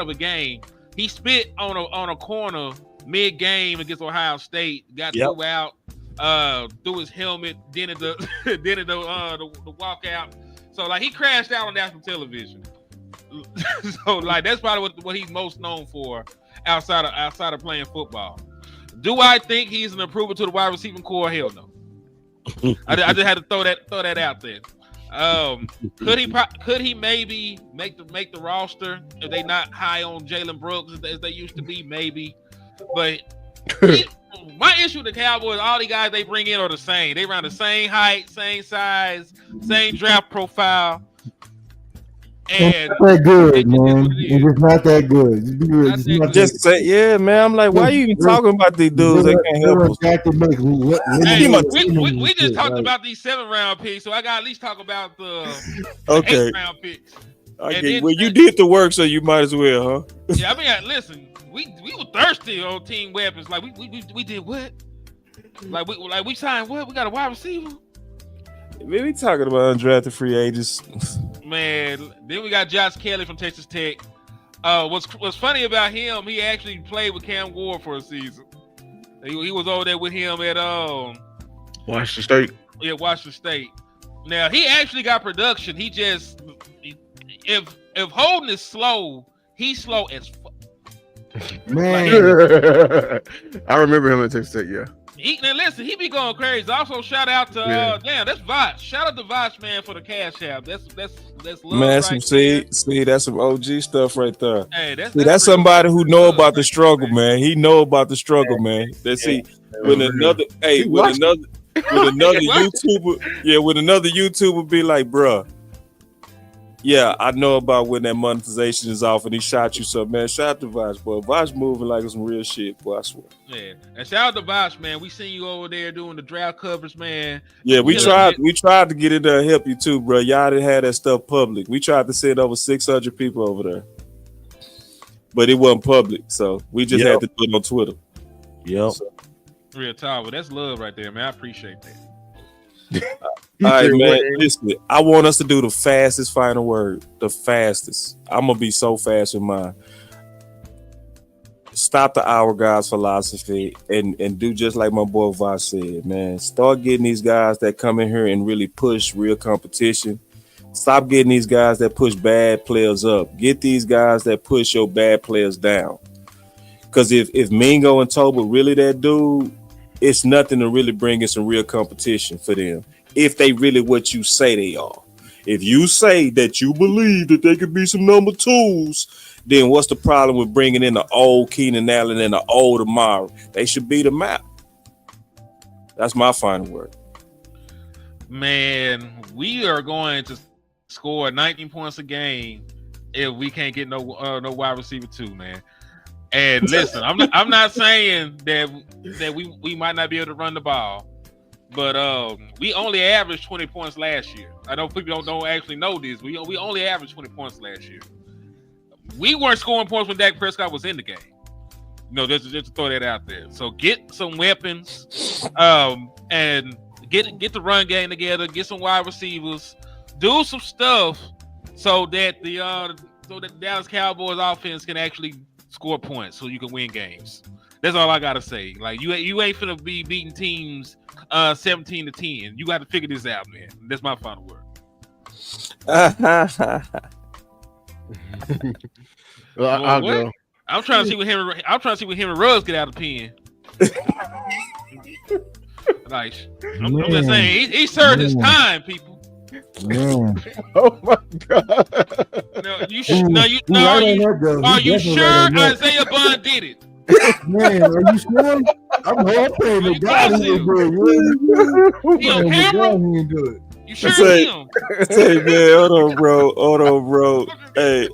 a game he spit on a corner mid game against Ohio State. Got threw out, threw his helmet, then the walkout. So like he crashed out on national television. So like that's probably what he's most known for outside of playing football. Do I think he's an improvement to the wide receiving core? Hell no. I just had to throw that out there. Could he maybe make the roster if they not high on Jalen Brooks as they used to be? Maybe, but my issue with the Cowboys, all the guys they bring in are the same. They run the same height, same size, same draft profile. And not that good, man. It's just not that good. Just be real. Just say, yeah, man. I'm like, why are you even talking about these dudes? They can't help us. We just talked about these 7th-round picks, so I got to at least talk about the 8th-round picks. Okay, well, you did the work, so you might as well, huh? Yeah, I mean, listen, we were thirsty on team weapons. Like we did what? Like we signed what? We got a wide receiver. Man, we talking about undrafted free agents. Man, then we got Josh Kelly from Texas Tech. What's funny about him? He actually played with Cam Ward for a season. He was over there with him at Washington State. Yeah, Washington State. Now he actually got production. He just if Holden is slow, he's slow as fuck. Man, I remember him at Texas Tech. Yeah. Now listen, he be going crazy. Also, shout out to that's Vosh. Shout out to Vosh, man, for the cash app. That's love, man. Right see, that's some OG stuff right there. Hey, that's somebody who know about the struggle, man. He know about the struggle, man. Let's see when another YouTuber be like, bruh. Yeah, I know about when that monetization is off and he shot you something, man. Shout out to Vosh, boy. Vosh moving like some real shit, boy. I swear. Yeah, and shout out to Vosh, man. We seen you over there doing the draft coverage, man. Yeah, we tried to get in there and help you too, bro. Y'all didn't have that stuff public. We tried to send over 600 people over there, but it wasn't public, so we just had to do it on Twitter. Yep. So. Real talk, but that's love right there, man. I appreciate that. All right, man. Listen, I want us to do the fastest final word. The fastest. I'm gonna be so fast with mine. Stop the hourglass philosophy and do just like my boy Vosh said, man. Start getting these guys that come in here and really push real competition. Stop getting these guys that push bad players up. Get these guys that push your bad players down. Because if Mingo and Toba really that dude, it's nothing to really bring in some real competition for them. If they really what you say they are. If you say that you believe that they could be some number 2s, then what's the problem with bringing in the old Keenan Allen and the old Amari? They should beat them out. That's my final word. Man, we are going to score 19 points a game if we can't get no wide receiver 2, man. And listen, I'm not saying that we might not be able to run the ball, but we only averaged 20 points last year. I know people don't actually know this. We only averaged 20 points last year. We weren't scoring points when Dak Prescott was in the game. Just to throw that out there. So get some weapons, and get the run game together. Get some wide receivers. Do some stuff so that the Dallas Cowboys offense can actually score points so you can win games. That's all I gotta say. Like you ain't finna be beating teams 17-10. You got to figure this out, man. That's my final word. I'll go. I'm trying to see what him and Ruggs get out of the pen. Nice. I'm just saying he served his time, people. Oh my God! Are you sure Isaiah Bond did it? Man, are you sure? I'm hoping the guy didn't do it. He on camera? You sure him? Hey man, hold on, bro. Hey,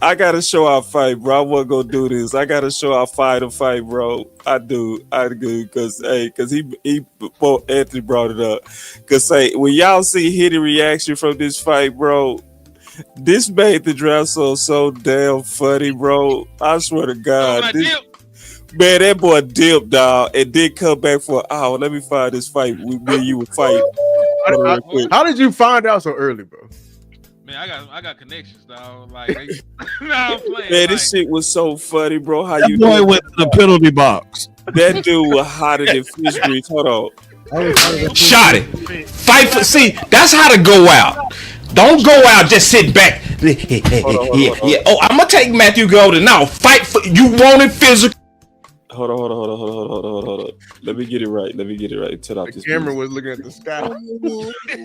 I gotta show our fight, bro. I wasn't gonna do this. I gotta show our fight, bro. I do, because Anthony brought it up. Cause when y'all see Hitty reaction from this fight, bro, this made the draft so damn funny, bro. I swear to God. Man, that boy dipped, dog, and did come back for an hour. Let me find this fight. Me and you were fighting. How did you find out so early, bro? Man, I got connections, dog. Like, they, I'm playing. Man, this shit was so funny, bro. How That you boy did went to the penalty box. that dude was hotter than fish grease. Hold on. Shot it. Fight for. See, that's how to go out. Don't go out. Just sit back. Yeah. Oh, I'm gonna take Matthew Golden now. Fight for. You want it physical. Hold on. Let me get it right. Turn off The this camera music. was looking at the sky.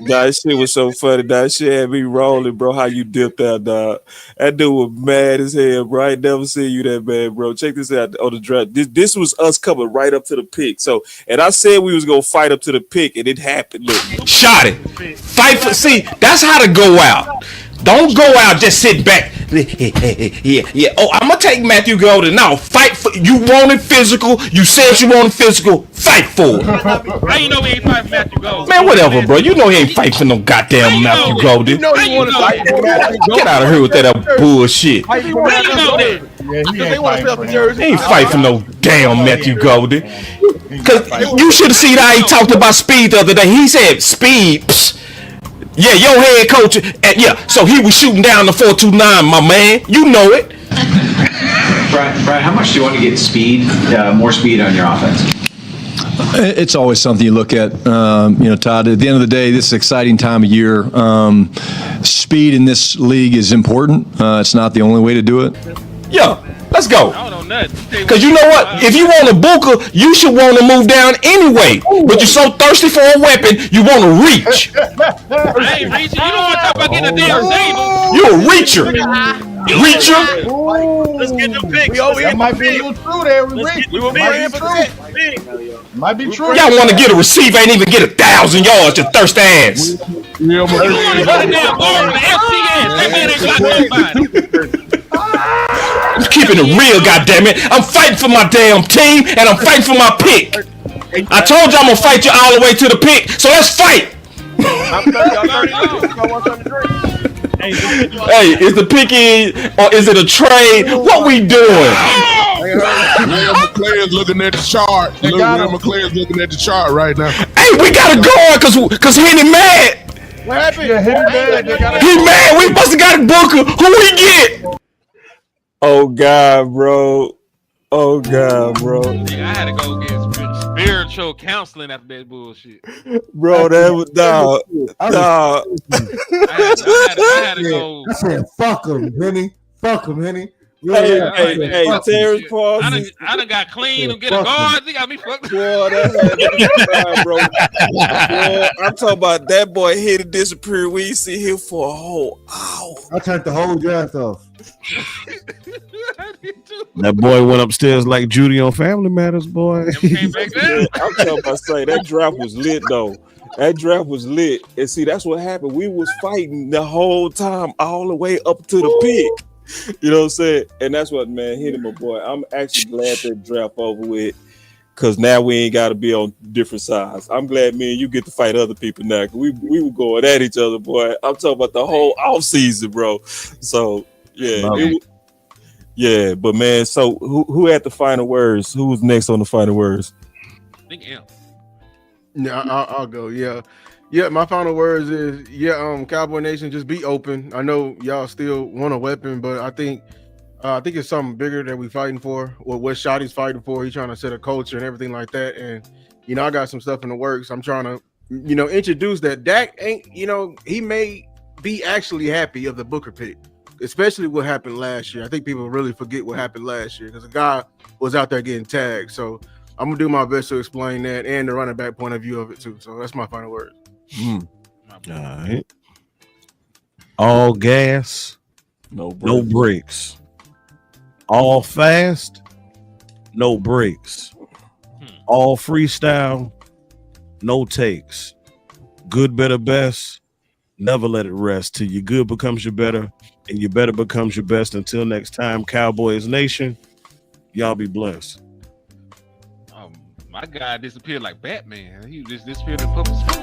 That shit was so funny. That shit had me rolling, bro. How you dipped out, dog? That dude was mad as hell, bro. I ain't never seen you that bad, bro. Check this out on the draft. This was us coming right up to the pick. So, and I said we was gonna fight up to the pick, and it happened. Look, Shot it. Fight for. See, that's how to go out. Don't go out. Just sit back. Yeah. Oh, I'm gonna take Matthew Golden now. Fight for. You want it physical. You said you wanted physical. Fight for it. How you know we ain't fighting Matthew Golden? Man, whatever, bro. You know he ain't fighting for no goddamn Matthew Golden. You know you want to fight for Matthew Get out of here with that bullshit. Fight for How you know that? Yeah, They want to sell the He jersey. ain't fight for no damn Matthew Golden. Cause you should have seen how he talked about speed the other day. He said speed. Psst. Yeah, your head coach. Yeah, so he was shooting down the 4.29, my man. You know it. Brad, how much do you want to get speed, more speed on your offense? It's always something you look at, Todd. At the end of the day, this is an exciting time of year. Speed in this league is important. It's not the only way to do it. Yeah, let's go. I don't know nothing. Cause you know what? If you want a booker, you should want to move down anyway. But you're so thirsty for a weapon, you want to reach. I ain't reaching. You don't want to talk about getting a damn table. You a reacher. Reacher. Let's get the picks. That might be a little true there. We were praying for Might be true. Y'all want to get a receiver, ain't even get 1,000 yards, you thirsty ass. You want to go to damn bar on the FCS. That man ain't got nobody. I'm keeping it real, goddammit. I'm fighting for my damn team, and I'm fighting for my pick. I told you I'm gonna fight you all the way to the pick, so let's fight. Hey, is the pick in or is it a trade? What we doing? Real McClain's looking at the chart. Real McClain's looking at the chart right now. Hey, we gotta go cause Henny mad. What happened? Yeah, He mad. We must have got a booker. Who we get? oh God, bro. Nigga, I had to go get spiritual counseling after that bullshit. Bro, that was dog. I had to go. I said, fuck him, Henny. Hey, Terrence Paulson. I done got clean and get a guard. They got me fucked. Boy, that had me, bro. Boy, I'm talking about that boy here to disappear. We ain't see him for a whole hour. I turned the whole draft off. That boy went upstairs like Judy on Family Matters, boy. Came back down. I'm talking about saying that draft was lit though. That draft was lit. And see, that's what happened. We was fighting the whole time, all the way up to the pick. You know what I'm saying? And that's what, man, hit him, my boy. I'm actually glad that draft over with, because now we ain't got to be on different sides. I'm glad me and you get to fight other people now. We were going at each other, boy. I'm talking about the whole off season, bro. So yeah, but man, so who had the final words? Who was next on the final words? I think him. Yeah, I'll go. Yeah. My final words is Cowboy Nation, just be open. I know y'all still want a weapon, but I think it's something bigger that we fighting for. What Shotty's fighting for. He's trying to set a culture and everything like that. And I got some stuff in the works. I'm trying to introduce that. Dak ain't he may be actually happy of the Booker pick, especially what happened last year. I think people really forget what happened last year because the guy was out there getting tagged. So I'm gonna do my best to explain that and the running back point of view of it too. So that's my final word. All right. All gas, No brakes. All fast, no brakes. All freestyle, no takes. Good, better, best. Never let it rest till your good becomes your better and your better becomes your best. Until next time, Cowboys Nation, y'all be blessed. My guy disappeared like Batman. He just disappeared in public space.